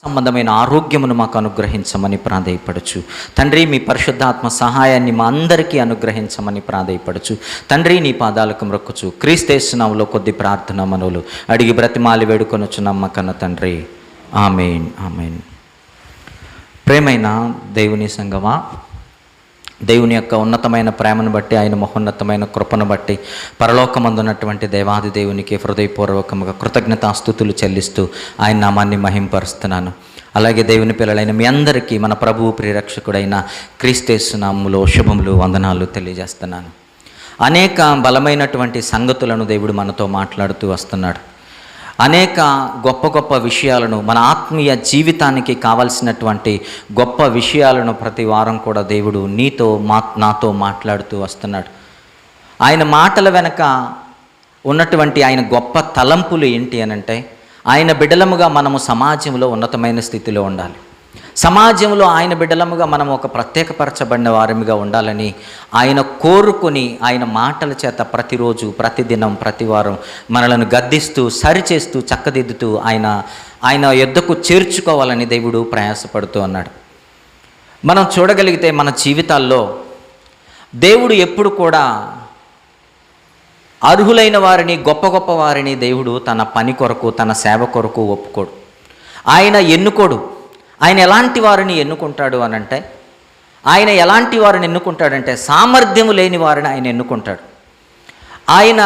సంబంధమైన ఆరోగ్యమును మాకు అనుగ్రహించమని ప్రాధేయపడచ్చు తండ్రి. మీ పరిశుద్ధాత్మ సహాయాన్ని మా అందరికీ అనుగ్రహించమని ప్రాధేయపడచ్చు తండ్రి. నీ పాదాలకు మ్రొక్కుచు క్రీస్తు నామములో కొద్ది ప్రార్థన మనవులు అడిగి బ్రతిమాలి వేడుకొనొచ్చున్నాం మా కన్న తండ్రి. ఆమేన్, ఆమేన్. ప్రేమైన దేవుని సంగమా, దేవుని యొక్క ఉన్నతమైన ప్రేమను బట్టి, ఆయన మహోన్నతమైన కృపను బట్టి పరలోకమందున్నటువంటి దేవాది దేవునికి హృదయపూర్వకముగా కృతజ్ఞతాస్తుతులు చెల్లిస్తూ ఆయన నామాన్ని మహింపరుస్తున్నాను. అలాగే దేవుని పిల్లలైన మీ అందరికీ మన ప్రభువు ప్రియరక్షకుడైన క్రీస్తు నామములో శుభములు, వందనాలు తెలియజేస్తున్నాను. అనేక బలమైనటువంటి సంగతులను దేవుడు మనతో మాట్లాడుతూ వస్తున్నాడు. అనేక గొప్ప గొప్ప విషయాలను, మన ఆత్మీయ జీవితానికి కావలసినటువంటి గొప్ప విషయాలను ప్రతి వారం కూడా దేవుడు నాతో మాట్లాడుతూ వస్తున్నాడు. ఆయన మాటల వెనక ఉన్నటువంటి ఆయన గొప్ప తలంపులు ఏంటి అనంటే, ఆయన బిడ్డలముగా మనము సమాజంలో ఉన్నతమైన స్థితిలో ఉండాలి. సమాజంలో ఆయన బిడ్డలముగా మనం ఒక ప్రత్యేకపరచబడిన వారిగా ఉండాలని ఆయన కోరుకొని, ఆయన మాటల చేత ప్రతిరోజు, ప్రతిదినం, ప్రతివారం మనలను గద్దిస్తూ, సరిచేస్తూ, చక్కదిద్దుతూ ఆయన యొద్దకు చేర్చుకోవాలని దేవుడు ప్రయాసపడుతూ అన్నాడు. మనం చూడగలిగితే మన జీవితాల్లో దేవుడు ఎప్పుడు కూడా అర్హులైన వారిని, గొప్ప గొప్ప వారిని దేవుడు తన పని కొరకు, తన సేవ కొరకు ఒప్పుకోడు. ఆయన ఎన్నుకోడు. ఆయన ఎలాంటి వారిని ఎన్నుకుంటాడు అనంటే, ఆయన ఎలాంటి వారిని ఎన్నుకుంటాడంటే సామర్థ్యము లేని వారిని ఆయన ఎన్నుకుంటాడు. ఆయన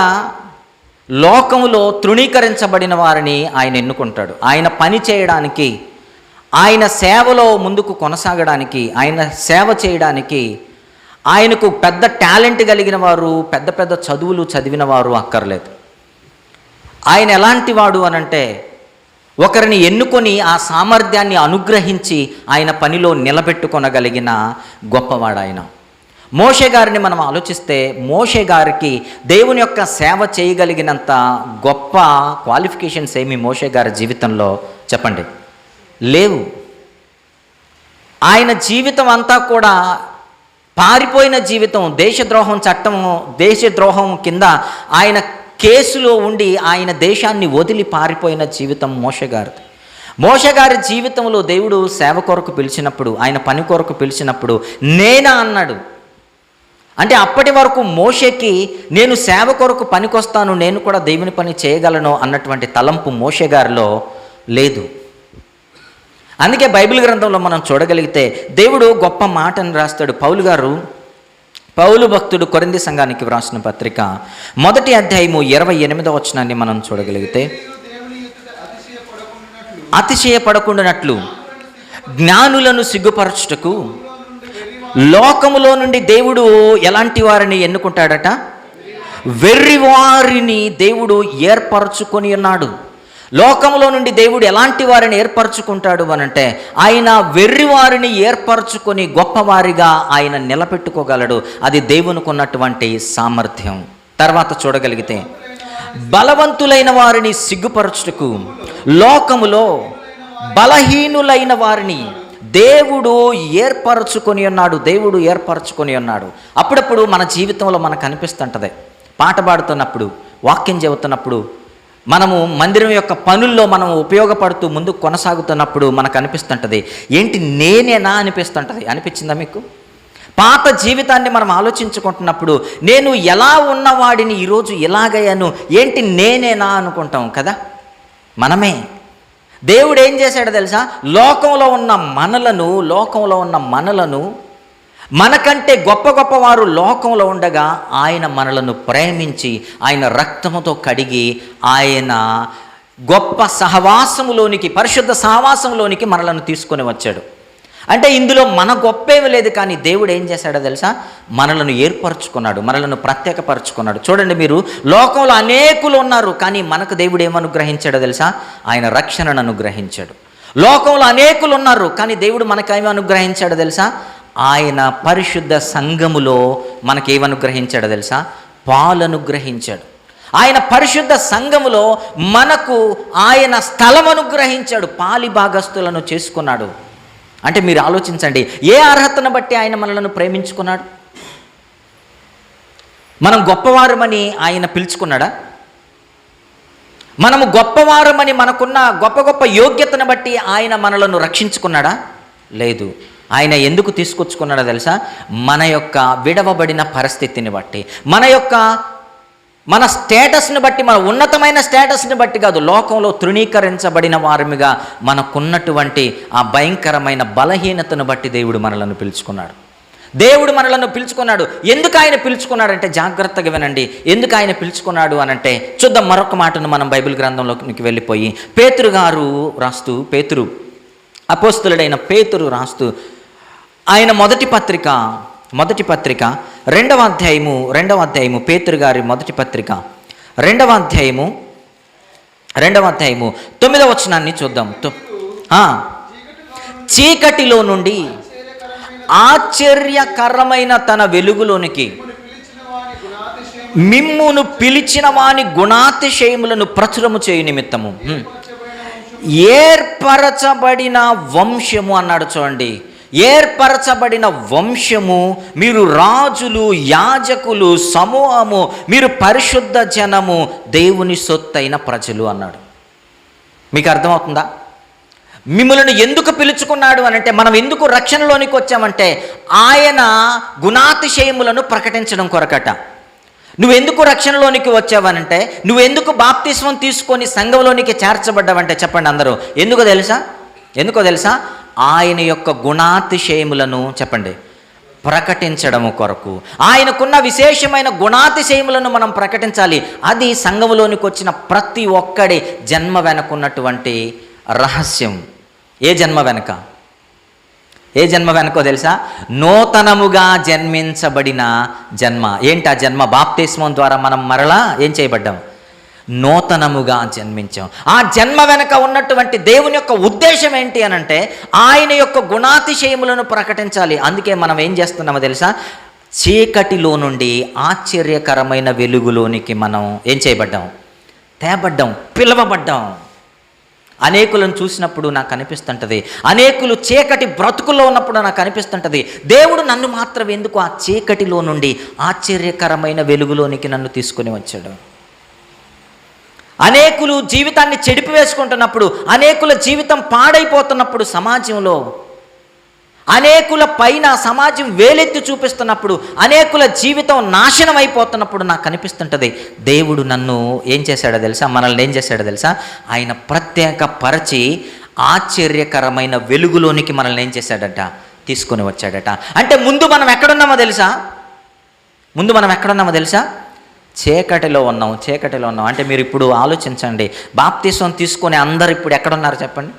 లోకములో తృణీకరించబడిన వారిని ఆయన ఎన్నుకుంటాడు. ఆయన పని చేయడానికి, ఆయన సేవలో ముందుకు కొనసాగడానికి, ఆయన సేవ చేయడానికి ఆయనకు పెద్ద టాలెంట్ కలిగిన వారు, పెద్ద పెద్ద చదువులు చదివిన వారు అక్కర్లేదు. ఆయన ఎలాంటి వాడు అనంటే, ఒకరిని ఎన్నుకొని ఆ సామర్థ్యాన్ని అనుగ్రహించి ఆయన పనిలో నిలబెట్టుకొనగలిగిన గొప్పవాడు ఆయన. మోషే గారిని మనం ఆలోచిస్తే, మోషే గారికి దేవుని యొక్క సేవ చేయగలిగినంత గొప్ప క్వాలిఫికేషన్స్ ఏమి మోషే గారి జీవితంలో చెప్పండి లేవు. ఆయన జీవితం అంతా కూడా పారిపోయిన జీవితం, దేశద్రోహం కింద ఆయన కేసులో ఉండి ఆయన దేశాన్ని వదిలి పారిపోయిన జీవితం మోషే గారి జీవితంలో దేవుడు సేవ కొరకు పిలిచినప్పుడు, ఆయన పని కొరకు పిలిచినప్పుడు నేనా అన్నాడు. అంటే అప్పటి వరకు మోషేకి నేను సేవ కొరకు పనికొస్తాను, నేను కూడా దేవుని పని చేయగలను అన్నటువంటి తలంపు మోషే గారిలో లేదు. అందుకే బైబిల్ గ్రంథంలో మనం చూడగలిగితే దేవుడు గొప్ప మాటను రాస్తాడు. పౌలు భక్తుడు కొరింథీ సంఘానికి వ్రాసిన పత్రిక 1వ అధ్యాయము 28వ వచనాన్ని మనం చూడగలిగితే, అతిశయపడకుండానట్లు జ్ఞానులను సిగ్గుపరచుటకు లోకములో నుండి దేవుడు ఎలాంటి వారిని ఎన్నుకుంటాడట? వెర్రివారిని దేవుడు ఏర్పరచుకొని ఉన్నాడు. లోకంలో నుండి దేవుడు ఎలాంటి వారిని ఏర్పరచుకుంటాడు అనంటే, ఆయన వెర్రివారిని ఏర్పరచుకొని గొప్పవారిగా ఆయన నిలబెట్టుకోగలడు. అది దేవునికి ఉన్నటువంటి సామర్థ్యం. తర్వాత చూడగలిగితే, బలవంతులైన వారిని సిగ్గుపరచుటకు లోకములో బలహీనులైన వారిని దేవుడు ఏర్పరచుకొని ఉన్నాడు. అప్పుడప్పుడు మన జీవితంలో మనకు అనిపిస్తుంటుంది, పాట పాడుతున్నప్పుడు, వాక్యం చెబుతున్నప్పుడు, మనము మందిరం యొక్క పనుల్లో మనం ఉపయోగపడుతూ ముందుకు కొనసాగుతున్నప్పుడు మనకు అనిపిస్తుంటుంది, ఏంటి నేనేనా అనిపించిందా మీకు? పాత జీవితాన్ని మనం ఆలోచించుకుంటున్నప్పుడు, నేను ఎలా ఉన్నవాడిని ఈరోజు ఇలాగయ్యాను, ఏంటి నేనేనా అనుకుంటాం కదా. మనమే. దేవుడు ఏం చేశాడో తెలుసా? లోకంలో ఉన్న మనలను మనకంటే గొప్ప గొప్పవారు లోకంలో ఉండగా ఆయన మనలను ప్రేమించి, ఆయన రక్తముతో కడిగి, ఆయన గొప్ప సహవాసములోనికి, పరిశుద్ధ సహవాసంలోనికి మనలను తీసుకొని వచ్చాడు. అంటే ఇందులో మన గొప్పేమీ లేదు, కానీ దేవుడు ఏం చేశాడో తెలుసా? మనలను ఏర్పరచుకున్నాడు, మనలను ప్రత్యేకపరచుకున్నాడు. చూడండి, మీరు లోకంలో అనేకులు ఉన్నారు, కానీ మనకు దేవుడు ఏమనుగ్రహించాడో తెలుసా? ఆయన రక్షణను అనుగ్రహించాడు. లోకంలో అనేకులు ఉన్నారు, కానీ దేవుడు మనకేమి అనుగ్రహించాడో తెలుసా? ఆయన పరిశుద్ధ సంఘములో మనకేమనుగ్రహించాడో తెలుసా? పాలనుగ్రహించాడు. ఆయన పరిశుద్ధ సంఘములో మనకు ఆయన స్థలం అనుగ్రహించాడు, పాలి భాగస్తులను చేసుకున్నాడు. అంటే మీరు ఆలోచించండి, ఏ అర్హతను బట్టి ఆయన మనలను ప్రేమించుకున్నాడు? మనం గొప్పవారమని ఆయన పిలుచుకున్నాడా? మనము గొప్పవారమని మనకున్న గొప్ప గొప్ప యోగ్యతను బట్టి ఆయన మనలను రక్షించుకున్నాడా? లేదు. ఆయన ఎందుకు తీసుకొచ్చుకున్నాడో తెలుసా? మన యొక్క విడవబడిన పరిస్థితిని బట్టి, మన స్టేటస్ని బట్టి, మన ఉన్నతమైన స్టేటస్ని బట్టి కాదు, లోకంలో తృణీకరించబడిన వారిగా మనకున్నటువంటి ఆ భయంకరమైన బలహీనతను బట్టి దేవుడు మనలను పిలుచుకున్నాడు. దేవుడు మనలను పిలుచుకున్నాడు. ఎందుకు ఆయన పిలుచుకున్నాడంటే, జాగ్రత్తగా వినండి, ఎందుకు ఆయన పిలుచుకున్నాడు అనంటే చూద్దాం. మరొక మాటను మనం బైబిల్ గ్రంథంలోకి వెళ్ళిపోయి పేతురు గారు రాస్తూ, అపోస్తులుడైన పేతురు రాస్తూ, ఆయన మొదటి పత్రిక రెండవ అధ్యాయము పేతురు గారి మొదటి పత్రిక రెండవ అధ్యాయము 9వ వచనాన్ని చూద్దాం. చీకటిలో నుండి ఆశ్చర్యకరమైన తన వెలుగులోనికి మిమ్మును పిలిచిన వాని గుణాతిశయములను ప్రచురము చేయు నిమిత్తము ఏర్పరచబడిన వంశము అన్నాడు. చూడండి, ఏర్పరచబడిన వంశము, మీరు రాజులు, యాజకులు, సమూహము, మీరు పరిశుద్ధ జనము, దేవుని సొత్తైన ప్రజలు అన్నాడు. మీకు అర్థమవుతుందా? మిమ్మల్ని ఎందుకు పిలుచుకున్నాడు అనంటే, మనం ఎందుకు రక్షణలోనికి వచ్చామంటే ఆయన గుణాతిశయములను ప్రకటించడం కొరకట. నువ్వెందుకు రక్షణలోనికి వచ్చావనంటే, నువ్వెందుకు బాప్తిస్మం తీసుకొని సంఘంలోనికి చేర్చబడ్డావంటే చెప్పండి అందరూ. ఎందుకో తెలుసా? ఆయన యొక్క గుణాతిశయములను చెప్పండి ప్రకటించడము కొరకు. ఆయనకున్న విశేషమైన గుణాతిశయములను మనం ప్రకటించాలి. అది సంఘంలోనికి వచ్చిన ప్రతి ఒక్కడి జన్మ వెనకున్నటువంటి రహస్యం. ఏ జన్మ వెనకో తెలుసా? నూతనముగా జన్మించబడిన జన్మ. ఏంటి ఆ జన్మ? బాప్తిస్మం ద్వారా మనం మరలా ఏం చేయబడ్డాం? నూతనముగా జన్మించాం. ఆ జన్మ వెనక ఉన్నటువంటి దేవుని యొక్క ఉద్దేశం ఏంటి అనంటే, ఆయన యొక్క గుణాతిశయములను ప్రకటించాలి. అందుకే మనం ఏం చేస్తున్నామో తెలుసా? చీకటిలో నుండి ఆశ్చర్యకరమైన వెలుగులోనికి మనం ఏం చేయబడ్డాం? తేబడ్డాం, పిలవబడ్డాం. అనేకులను చూసినప్పుడు నాకు అనిపిస్తుంటుంది, అనేకులు చీకటి బ్రతుకుల్లో ఉన్నప్పుడు నాకు అనిపిస్తుంటుంది, దేవుడు నన్ను మాత్రం ఎందుకు ఆ చీకటిలో నుండి ఆశ్చర్యకరమైన వెలుగులోనికి నన్ను తీసుకుని వచ్చాడు. అనేకులు జీవితాన్ని చెడిపివేసుకుంటున్నప్పుడు, అనేకుల జీవితం పాడైపోతున్నప్పుడు, సమాజంలో అనేకుల పైన సమాజం వేలెత్తి చూపిస్తున్నప్పుడు, అనేకుల జీవితం నాశనం అయిపోతున్నప్పుడు నాకు అనిపిస్తుంటుంది, దేవుడు నన్ను ఏం చేశాడో తెలుసా? మనల్ని ఏం చేశాడో తెలుసా? ఆయన ప్రత్యేక పరిచి ఆశ్చర్యకరమైన వెలుగులోనికి మనల్ని ఏం చేశాడట? తీసుకొని వచ్చాడట. అంటే ముందు మనం ఎక్కడున్నామో తెలుసా? చీకటిలో ఉన్నాం. అంటే మీరు ఇప్పుడు ఆలోచించండి, బాప్తిస్మం తీసుకొని అందరు ఇప్పుడు ఎక్కడున్నారు చెప్పండి?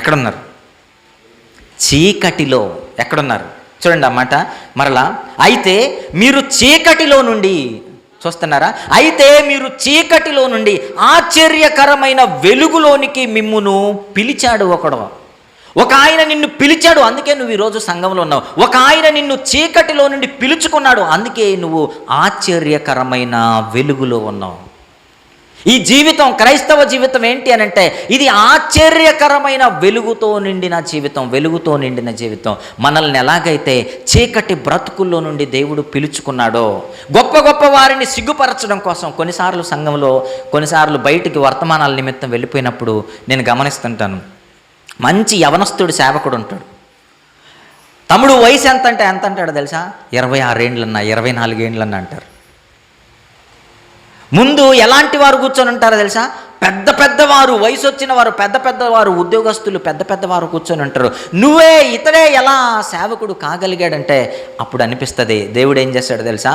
ఎక్కడున్నారు? చీకటిలో ఎక్కడున్నారు? చూడండి అన్నమాట మరలా. అయితే మీరు చీకటిలో నుండి చూస్తున్నారా? అయితే మీరు చీకటిలో నుండి ఆశ్చర్యకరమైన వెలుగులోనికి మిమ్మును పిలిచాడు ఒకడు. ఒక ఆయన నిన్ను పిలిచాడు, అందుకే నువ్వు ఈరోజు సంఘంలో ఉన్నావు. ఒక ఆయన నిన్ను చీకటిలో నుండి పిలుచుకున్నాడు, అందుకే నువ్వు ఆశ్చర్యకరమైన వెలుగులో ఉన్నావు. ఈ జీవితం, క్రైస్తవ జీవితం ఏంటి అనంటే, ఇది ఆశ్చర్యకరమైన వెలుగుతో నిండిన జీవితం. మనల్ని ఎలాగైతే చీకటి బ్రతుకుల్లో నుండి దేవుడు పిలుచుకున్నాడో, గొప్ప గొప్ప వారిని సిగ్గుపరచడం కోసం కొన్నిసార్లు సంఘంలో, కొన్నిసార్లు బయటికి వర్తమానాల నిమిత్తం వెళ్ళిపోయినప్పుడు నేను గమనిస్తుంటాను, మంచి యవనస్తుడు సేవకుడు ఉంటాడు. తమ్ముడు వయసు ఎంత అంటాడో తెలుసా? 26 ఏండ్లన్నా 24 ఏండ్లన్నా అంటారు. ముందు ఎలాంటి వారు కూర్చొని ఉంటారో తెలుసా? పెద్దవారు, వయసు వచ్చిన వారు, పెద్దవారు, ఉద్యోగస్తులు, పెద్దవారు కూర్చొని ఉంటారు. ఇతడే ఎలా సేవకుడు కాగలిగాడంటే అప్పుడు అనిపిస్తుంది, దేవుడు ఏం చేశాడు తెలుసా?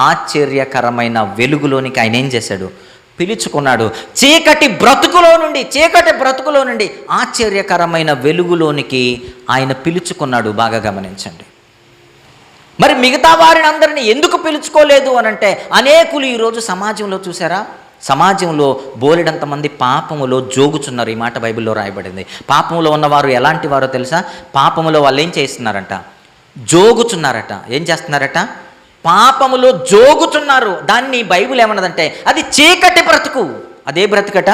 ఆశ్చర్యకరమైన వెలుగులోనికి ఆయన ఏం చేశాడు? పిలుచుకున్నాడు. చీకటి బ్రతుకులో నుండి ఆశ్చర్యకరమైన వెలుగులోనికి ఆయన పిలుచుకున్నాడు. బాగా గమనించండి. మరి మిగతా వారిని అందరినీ ఎందుకు పిలుచుకోలేదు అనంటే, అనేకులు ఈరోజు సమాజంలో చూసారా? సమాజంలో బోలెడంతమంది పాపములో జోగుచున్నారు. ఈ మాట బైబిల్లో రాయబడింది. పాపములో ఉన్నవారు ఎలాంటి వారో తెలుసా? పాపములో వాళ్ళు ఏం చేస్తున్నారంట? జోగుచున్నారట. ఏం చేస్తున్నారట? పాపములో జోగుచున్నారు. దాన్ని బైబిల్ ఏమన్నదంటే, అది చీకటి బ్రతుకు. అదే బ్రతుకట?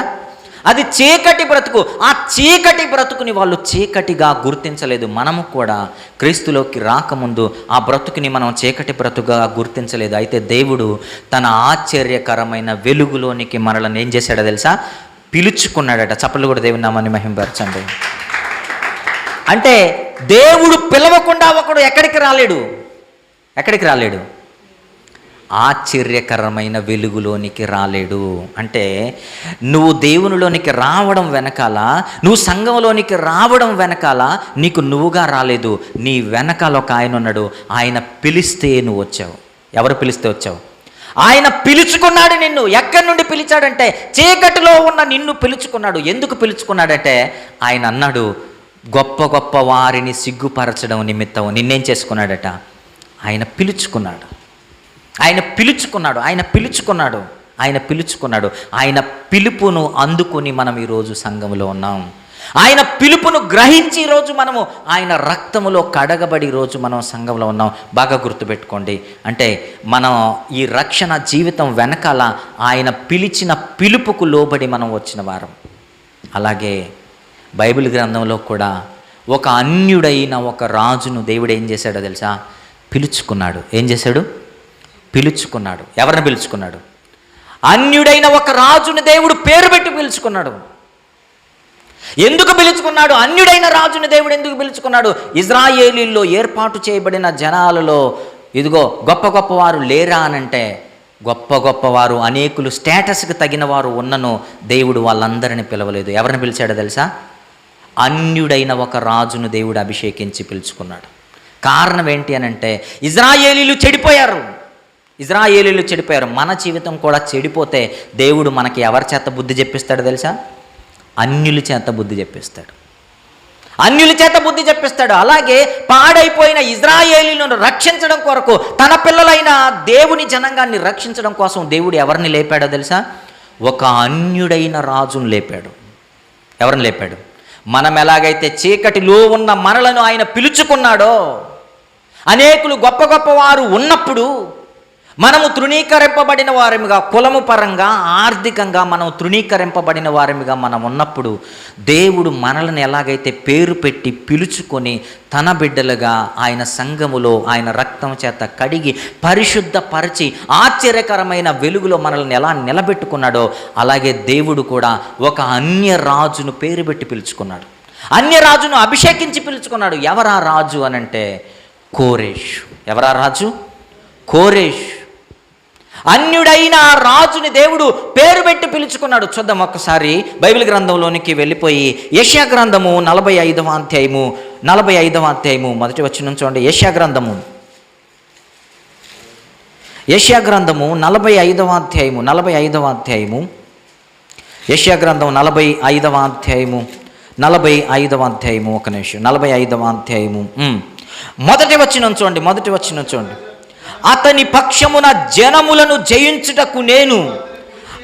అది చీకటి బ్రతుకు. ఆ చీకటి బ్రతుకుని వాళ్ళు చీకటిగా గుర్తించలేదు. మనము కూడా క్రీస్తులోకి రాకముందు ఆ బ్రతుకుని మనం చీకటి బ్రతుకుగా గుర్తించలేదు. అయితే దేవుడు తన ఆశ్చర్యకరమైన వెలుగులోనికి మనల్ని ఏం చేశాడో తెలుసా? పిలుచుకున్నాడట. చప్పట్లు కూడా దేవుని నామాన్ని మహిమపరచండి. అంటే దేవుడు పిలవకుండా ఒకడు ఎక్కడికి రాలేడు? ఆశ్చర్యకరమైన వెలుగులోనికి రాలేడు. అంటే నువ్వు దేవునిలోనికి రావడం వెనకాల, నువ్వు సంఘంలోనికి రావడం వెనకాల నీకు నువ్వుగా రాలేదు. నీ వెనకాల ఒక ఆయన ఉన్నాడు. ఆయన పిలిస్తే నువ్వు వచ్చావు. ఎవరు పిలిస్తే వచ్చావు? ఆయన పిలుచుకున్నాడు నిన్ను. ఎక్కడి నుండి పిలిచాడంటే చీకటిలో ఉన్న నిన్ను పిలుచుకున్నాడు. ఎందుకు పిలుచుకున్నాడంటే ఆయన అన్నాడు, గొప్ప గొప్ప వారిని సిగ్గుపరచడం నిమిత్తం నిన్నేం చేసుకున్నాడట? ఆయన పిలుచుకున్నాడు. ఆయన పిలుపును అందుకొని మనం ఈరోజు సంఘములో ఉన్నాం. ఆయన పిలుపును గ్రహించి ఈరోజు మనము ఆయన రక్తములో కడగబడి ఈరోజు మనం సంఘంలో ఉన్నాం. బాగా గుర్తుపెట్టుకోండి. అంటే మనం ఈ రక్షణ జీవితం వెనకాల ఆయన పిలిచిన పిలుపుకు లోబడి మనం వచ్చిన వారం. అలాగే బైబిల్ గ్రంథంలో కూడా ఒక అన్యుడైన ఒక రాజును దేవుడు ఏం చేశాడో తెలుసా? పిలుచుకున్నాడు. ఏం చేశాడు? పిలుచుకున్నాడు. ఎవరిని పిలుచుకున్నాడు? అన్యుడైన ఒక రాజుని దేవుడు పేరు పెట్టి పిలుచుకున్నాడు. ఎందుకు పిలుచుకున్నాడు? అన్యుడైన రాజుని దేవుడు ఎందుకు పిలుచుకున్నాడు? ఇజ్రాయేలీల్లో ఏర్పాటు చేయబడిన జనాలలో ఇదిగో గొప్ప గొప్పవారు లేరా అనంటే గొప్ప గొప్పవారు అనేకులు స్టేటస్కి తగిన వారు ఉన్నను దేవుడు వాళ్ళందరినీ పిలవలేదు. ఎవరిని పిలిచాడో తెలుసా? అన్యుడైన ఒక రాజును దేవుడు అభిషేకించి పిలుచుకున్నాడు. కారణం ఏంటి అనంటే ఇజ్రాయేలీలు చెడిపోయారు. మన జీవితం కూడా చెడిపోతే దేవుడు మనకి ఎవరి చేత బుద్ధి చెప్పిస్తాడో తెలుసా? అన్యుల చేత బుద్ధి చెప్పిస్తాడు. అలాగే పాడైపోయిన ఇజ్రాయేలీలను రక్షించడం కొరకు, తన పిల్లలైన దేవుని జనాంగాన్ని రక్షించడం కోసం దేవుడు ఎవరిని లేపాడో తెలుసా? ఒక అన్యుడైన రాజును లేపాడు. ఎవరిని లేపాడు? మనం ఎలాగైతే చీకటిలో ఉన్న మనలను ఆయన పిలుచుకున్నాడో, అనేకులు గొప్ప గొప్ప వారు ఉన్నప్పుడు మనము తృణీకరింపబడిన వారిగా, కులము పరంగా, ఆర్థికంగా మనం తృణీకరింపబడిన వారిగా మనం ఉన్నప్పుడు దేవుడు మనల్ని ఎలాగైతే పేరు పెట్టి పిలుచుకొని తన బిడ్డలుగా ఆయన సంఘములో ఆయన రక్తం చేత కడిగి పరిశుద్ధపరిచి ఆశ్చర్యకరమైన వెలుగులో మనల్ని ఎలా నిలబెట్టుకున్నాడో, అలాగే దేవుడు కూడా ఒక అన్య రాజును పేరు పెట్టి పిలుచుకున్నాడు. అన్య రాజును అభిషేకించి పిలుచుకున్నాడు. ఎవరా రాజు అనంటే కోరేషు. ఎవరా రాజు? కోరేషు. అన్యుడైన ఆ రాజుని దేవుడు పేరు పెట్టి పిలుచుకున్నాడు. చూద్దాం ఒక్కసారి బైబిల్ గ్రంథంలోనికి వెళ్ళిపోయి యెషయా గ్రంథము 45వ అధ్యాయము మొదటి వచనం చూడండి. యెషయా గ్రంథము 45వ అధ్యాయము యెషయా గ్రంథం 45వ అధ్యాయము ఒక నిమిషం. 45వ అధ్యాయము మొదటి వచనం చూడండి. అతని పక్షమున జనములను జయించుటకు నేను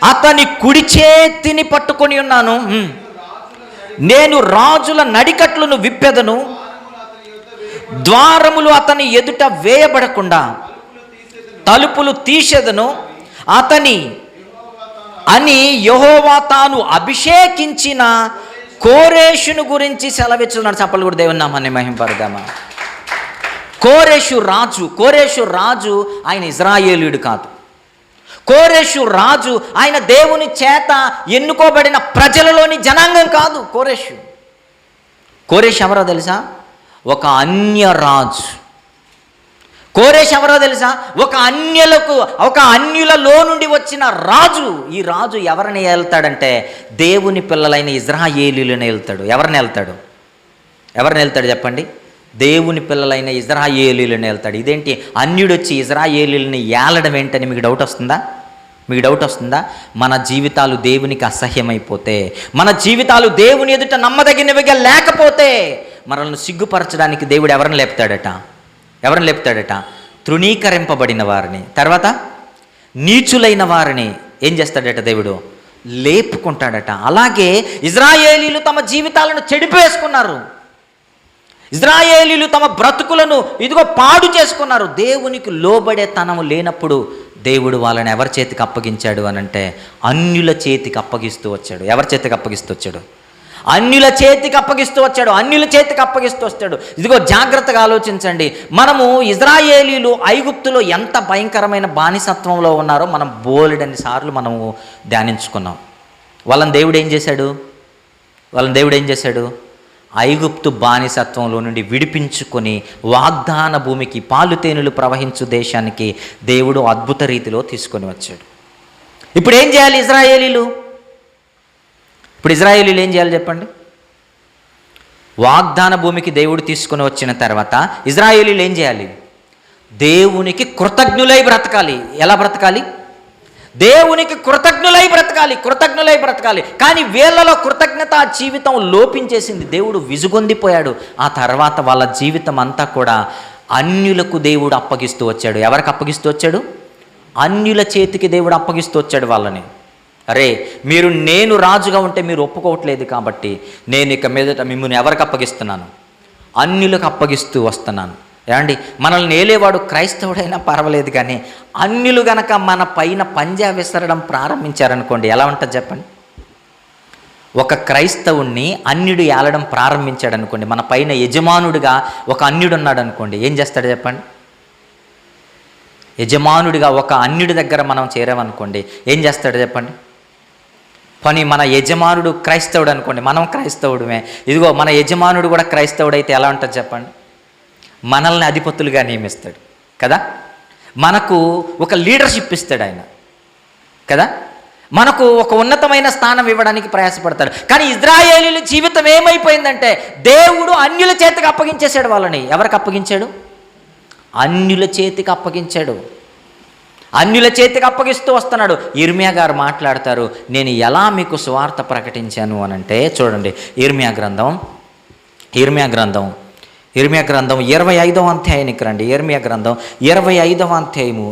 అతని కుడి చేతిని పట్టుకొని ఉన్నాను. నేను రాజుల నడికట్లను విప్పెదను, ద్వారములు అతని ఎదుట వేయబడకుండా తలుపులు తీసేదను అని యెహోవా తాను అభిషేకించిన కోరేషును గురించి సెలవిస్తున్నాడు. చప్పలు కూడా దేవుని నామాన్ని మహింపరుదామా. కోరేషు రాజు ఆయన ఇజ్రాయేలీయుడు కాదు. కోరేషు రాజు ఆయన దేవుని చేత ఎన్నుకోబడిన ప్రజలలోని జనాంగం కాదు. కోరేషు ఎవరో తెలుసా? ఒక అన్య రాజు. కోరేషు ఎవరో తెలుసా? ఒక అన్యులలో నుండి వచ్చిన రాజు. ఈ రాజు ఎవరిని ఏళ్తాడంటే దేవుని పిల్లలైన ఇజ్రాయేలీయులను ఏళ్తాడు. ఎవరిని ఏళ్తాడు చెప్పండి? దేవుని పిల్లలైన ఇజ్రాయేలీయులను ఏళ్తాడు. ఇదేంటి అన్యుడు వచ్చి ఇజ్రాయేలీయులని ఏలడం ఏంటని మీకు డౌట్ వస్తుందా? మన జీవితాలు దేవునికి అసహ్యమైపోతే, మన జీవితాలు దేవుని ఎదుట నమ్మదగినవిగా లేకపోతే మనల్ని సిగ్గుపరచడానికి దేవుడు ఎవరిని లేపుతాడట? తృణీకరింపబడిన వారిని, తర్వాత నీచులైన వారిని ఏం చేస్తాడట? దేవుడు లేపుకుంటాడట. అలాగే ఇజ్రాయేలీలు తమ జీవితాలను చెడిపేసుకున్నారు. ఇజ్రాయేలీలు తమ బ్రతుకులను పాడు చేసుకున్నారు. దేవునికి లోబడే తనము లేనప్పుడు దేవుడు వాళ్ళని ఎవరి చేతికి అప్పగించాడు అని అంటే అన్యుల చేతికి అప్పగిస్తూ వచ్చాడు. ఎవరి చేతికి అప్పగిస్తూ వచ్చాడు? అన్యుల చేతికి అప్పగిస్తూ వచ్చాడు. అన్యుల చేతికి అప్పగిస్తూ వచ్చాడు. ఇదిగో జాగ్రత్తగా ఆలోచించండి. మనము ఇజ్రాయేలీలు ఐగుప్తులో ఎంత భయంకరమైన బానిసత్వంలో ఉన్నారో మనం బోలెడన్ని సార్లు మనము ధ్యానించుకున్నాం. వాళ్ళని దేవుడు ఏం చేశాడు? ఐగుప్తు బానిసత్వంలో నుండి విడిపించుకొని వాగ్దాన భూమికి, పాలు తేనెలు ప్రవహించు దేశానికి దేవుడు అద్భుత రీతిలో తీసుకొని వచ్చాడు. ఇప్పుడు ఏం చేయాలి ఇజ్రాయేలీలు? ఏం చేయాలి చెప్పండి? వాగ్దాన భూమికి దేవుడు తీసుకొని వచ్చిన తర్వాత ఇజ్రాయేలీలు ఏం చేయాలి? దేవునికి కృతజ్ఞులై బ్రతకాలి. ఎలా బ్రతకాలి? దేవునికి కృతజ్ఞులై బ్రతకాలి. కానీ వీళ్ళలో కృతజ్ఞత జీవితం లోపించేసింది. దేవుడు విసుగొందిపోయాడు. ఆ తర్వాత వాళ్ళ జీవితం అంతా కూడా అన్యులకు దేవుడు అప్పగిస్తూ వచ్చాడు. ఎవరికి అప్పగిస్తూ వచ్చాడు? అన్యుల చేతికి దేవుడు అప్పగిస్తూ వచ్చాడు వాళ్ళని. అరే, నేను రాజుగా ఉంటే మీరు ఒప్పుకోవట్లేదు కాబట్టి నేను ఇక మీదట మిమ్మల్ని ఎవరికి అప్పగిస్తున్నాను? అన్యులకు అప్పగిస్తూ వస్తున్నాను. ఏమండి, మనల్ని ఏలేవాడు క్రైస్తవుడైనా పర్వాలేదు, కానీ అన్యులు గనక మన పైన పంజా విసరడం ప్రారంభించారనుకోండి, ఎలా ఉంటుంది చెప్పండి? ఒక క్రైస్తవుణ్ణి అన్యుడు ఏలడం ప్రారంభించాడు అనుకోండి, మన పైన యజమానుడిగా ఒక అన్యుడు ఉన్నాడు అనుకోండి, ఏం చేస్తాడు చెప్పండి? యజమానుడిగా ఒక అన్యుడి దగ్గర మనం చేరామనుకోండి, ఏం చేస్తాడు చెప్పండి? పని మన యజమానుడు క్రైస్తవుడు అనుకోండి, మనం క్రైస్తవుడమే, ఇదిగో మన యజమానుడు కూడా క్రైస్తవుడైతే ఎలా ఉంటుంది చెప్పండి? మనల్ని అధిపతులుగా నియమిస్తాడు కదా, మనకు ఒక లీడర్షిప్ ఇస్తాడు ఆయన కదా, మనకు ఒక ఉన్నతమైన స్థానం ఇవ్వడానికి ప్రయాసపడతాడు. కానీ ఇజ్రాయేలీల జీవితం ఏమైపోయిందంటే దేవుడు అన్యుల చేతికి అప్పగించేశాడు వాళ్ళని. ఎవరికి అప్పగించాడు? అన్యుల చేతికి అప్పగించాడు. అన్యుల చేతికి అప్పగిస్తూ వస్తున్నాడు. ఇర్మియా గారు మాట్లాడతారు, నేను ఎలా మీకు సువార్త ప్రకటించాను అనంటే, చూడండి ఇర్మియా గ్రంథం 25వ అధ్యాయానికి రండి. ఇర్మియా గ్రంథం 25వ అధ్యాయము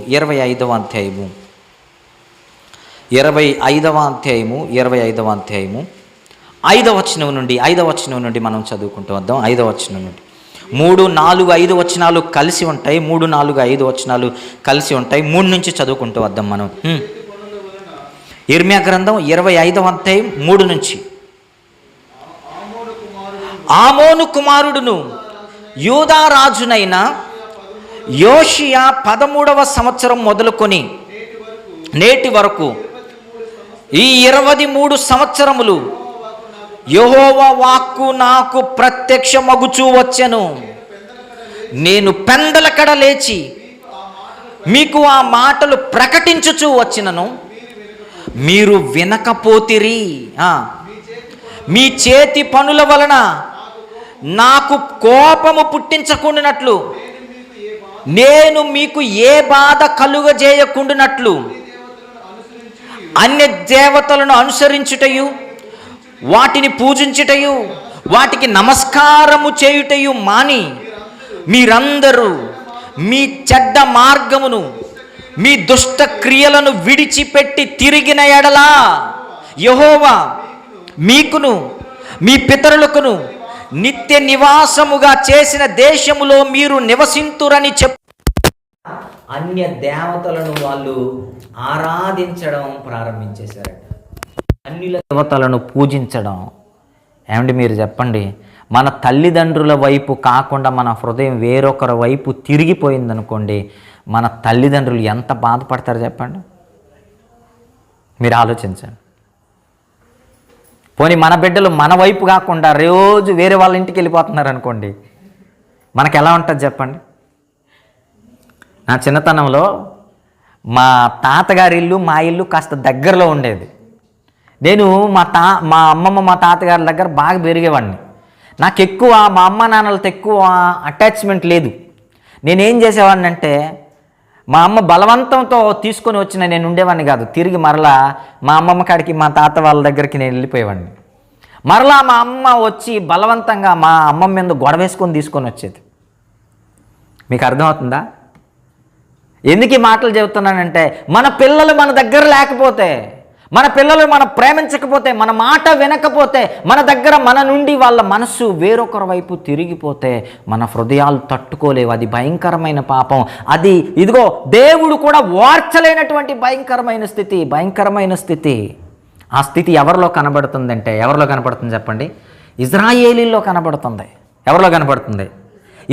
5వ వచనం నుండి మనం చదువుకుంటూ వద్దాం. 5వ వచనం నుండి 3, 4, 5 వచనాలు కలిసి ఉంటాయి. 3, 4, 5 వచనాలు కలిసి ఉంటాయి. 3 నుంచి చదువుకుంటూ వద్దాం మనం. ఇర్మియా గ్రంథం 25వ అధ్యాయం 3 నుంచి. ఆమోను కుమారుడును యూదా రాజునైన యోషియా 13వ సంవత్సరం మొదలుకొని నేటి వరకు ఈ 23 సంవత్సరములు యెహోవా వాక్కు నాకు ప్రత్యక్షమగుచూ వచ్చెను. నేను పెందలకడ లేచి మీకు ఆ మాటలు ప్రకటించుచూ వచ్చినను మీరు వినకపోతిరి. మీ చేతి పనుల వలన నాకు కోపము పుట్టించకుండానట్లు, నేను మీకు ఏ బాధ కలుగజేయకుండానట్లు అన్య దేవతలను అనుసరించుటయు, వాటిని పూజించుటయు, వాటికి నమస్కారము చేయుటయు మాని మీరందరూ మీ చెడ్డ మార్గమును, మీ దుష్ట క్రియలను విడిచిపెట్టి తిరిగిన ఎడలా యెహోవా మీకును మీ పితరులకును నిత్య నివాసముగా చేసిన దేశములో మీరు నివసింతురని అన్య దేవతలను వాళ్ళు ఆరాధించడం ప్రారంభించేశారట. అన్యుల దేవతలను పూజించడం. ఏమండి మీరు చెప్పండి, మన తల్లిదండ్రుల వైపు కాకుండా మన హృదయం వేరొకరి వైపు తిరిగిపోయిందనుకోండి, మన తల్లిదండ్రులు ఎంత బాధపడతారు చెప్పండి? మీరు ఆలోచించండి. పోనీ మన బిడ్డలు మన వైపు కాకుండా రోజు వేరే వాళ్ళ ఇంటికి వెళ్ళిపోతున్నారు అనుకోండి, మనకు ఎలా ఉంటుంది చెప్పండి? నా చిన్నతనంలో మా తాతగారి ఇల్లు మా ఇల్లు కాస్త దగ్గరలో ఉండేది. నేను మా అమ్మమ్మ మా తాతగారి దగ్గర బాగా పెరిగేవాడిని. నాకు ఎక్కువ మా అమ్మ నాన్నలతో ఎక్కువ అటాచ్మెంట్ లేదు. నేనేం చేసేవాడిని అంటే, మా అమ్మ బలవంతంతో తీసుకొని వచ్చిన నేను ఉండేవాడిని కాదు. తిరిగి మరలా మా అమ్మమ్మ కాడికి మా తాత వాళ్ళ దగ్గరికి నేను వెళ్ళిపోయేవాడిని. మరలా మా అమ్మ వచ్చి బలవంతంగా మా అమ్మమ్మ మీద గొడవ వేసుకొని తీసుకొని వచ్చేది. మీకు అర్థమవుతుందా? ఎందుకు ఈ మాటలు చెబుతున్నానంటే, మన పిల్లలు మన దగ్గర లేకపోతే, మన పిల్లలు మనం ప్రేమించకపోతే, మన మాట వినకపోతే, మన నుండి వాళ్ళ మనస్సు వేరొకరి వైపు తిరిగిపోతే మన హృదయాలు తట్టుకోలేవు. అది భయంకరమైన పాపం. అది ఇదిగో దేవుడు కూడా ఓర్చలేనటువంటి భయంకరమైన స్థితి. ఆ స్థితి ఎవరిలో కనబడుతుందంటే, ఎవరిలో కనబడుతుంది చెప్పండి? ఇజ్రాయేలీల్లో కనబడుతుంది. ఎవరిలో కనబడుతుంది?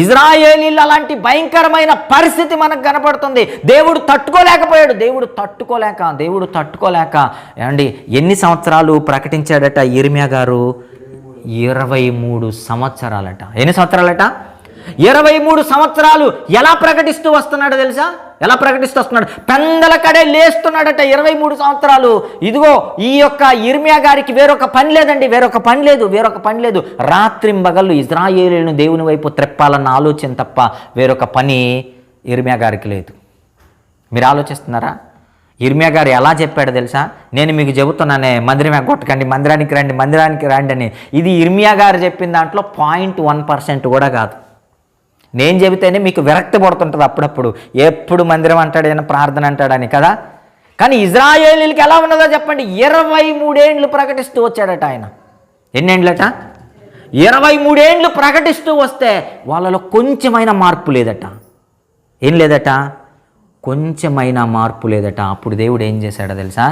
ఇజ్రాయేలీలు. అలాంటి భయంకరమైన పరిస్థితి మనకు కనపడుతుంది. దేవుడు తట్టుకోలేక ఏమండి ఎన్ని సంవత్సరాలు ప్రకటించాడట ఇర్మియా గారు? 23 సంవత్సరాలట. ఎన్ని సంవత్సరాలట? 23 సంవత్సరాలు. ఎలా ప్రకటిస్తూ వస్తున్నాడో తెలుసా? పెందల కడే లేస్తున్నాడట 23 సంవత్సరాలు. ఇదిగో ఈ యొక్క ఇర్మియా గారికి వేరొక పని లేదు. రాత్రింబగళ్ళు ఇజ్రాయేలీలను దేవుని వైపు త్రెప్పాలన్న ఆలోచన తప్ప వేరొక పని ఇర్మియా గారికి లేదు. మీరు ఆలోచిస్తున్నారా? ఇర్మియా గారు ఎలా చెప్పాడో తెలుసా? నేను మీకు చెబుతున్నానే, మందిరం కొట్టకండి, మందిరానికి రండి అని. ఇది ఇర్మియా గారు చెప్పిన దాంట్లో 0.1% కూడా కాదు. నేను చెబితేనే మీకు విరక్తి పడుతుంటుంది అప్పుడప్పుడు. ఎప్పుడు మందిరం అంటాడని, ప్రార్థన అంటాడని కదా. కానీ ఇజ్రాయేలీలకి ఎలా ఉన్నదో చెప్పండి? 23 ఏండ్లు ప్రకటిస్తూ వచ్చాడట ఆయన. ఎన్నేండ్లట? 23 ఏండ్లు ప్రకటిస్తూ వస్తే వాళ్ళలో కొంచెమైనా మార్పు లేదట. ఏం లేదట? కొంచెమైనా మార్పు లేదట. అప్పుడు దేవుడు ఏం చేశాడో తెలుసా?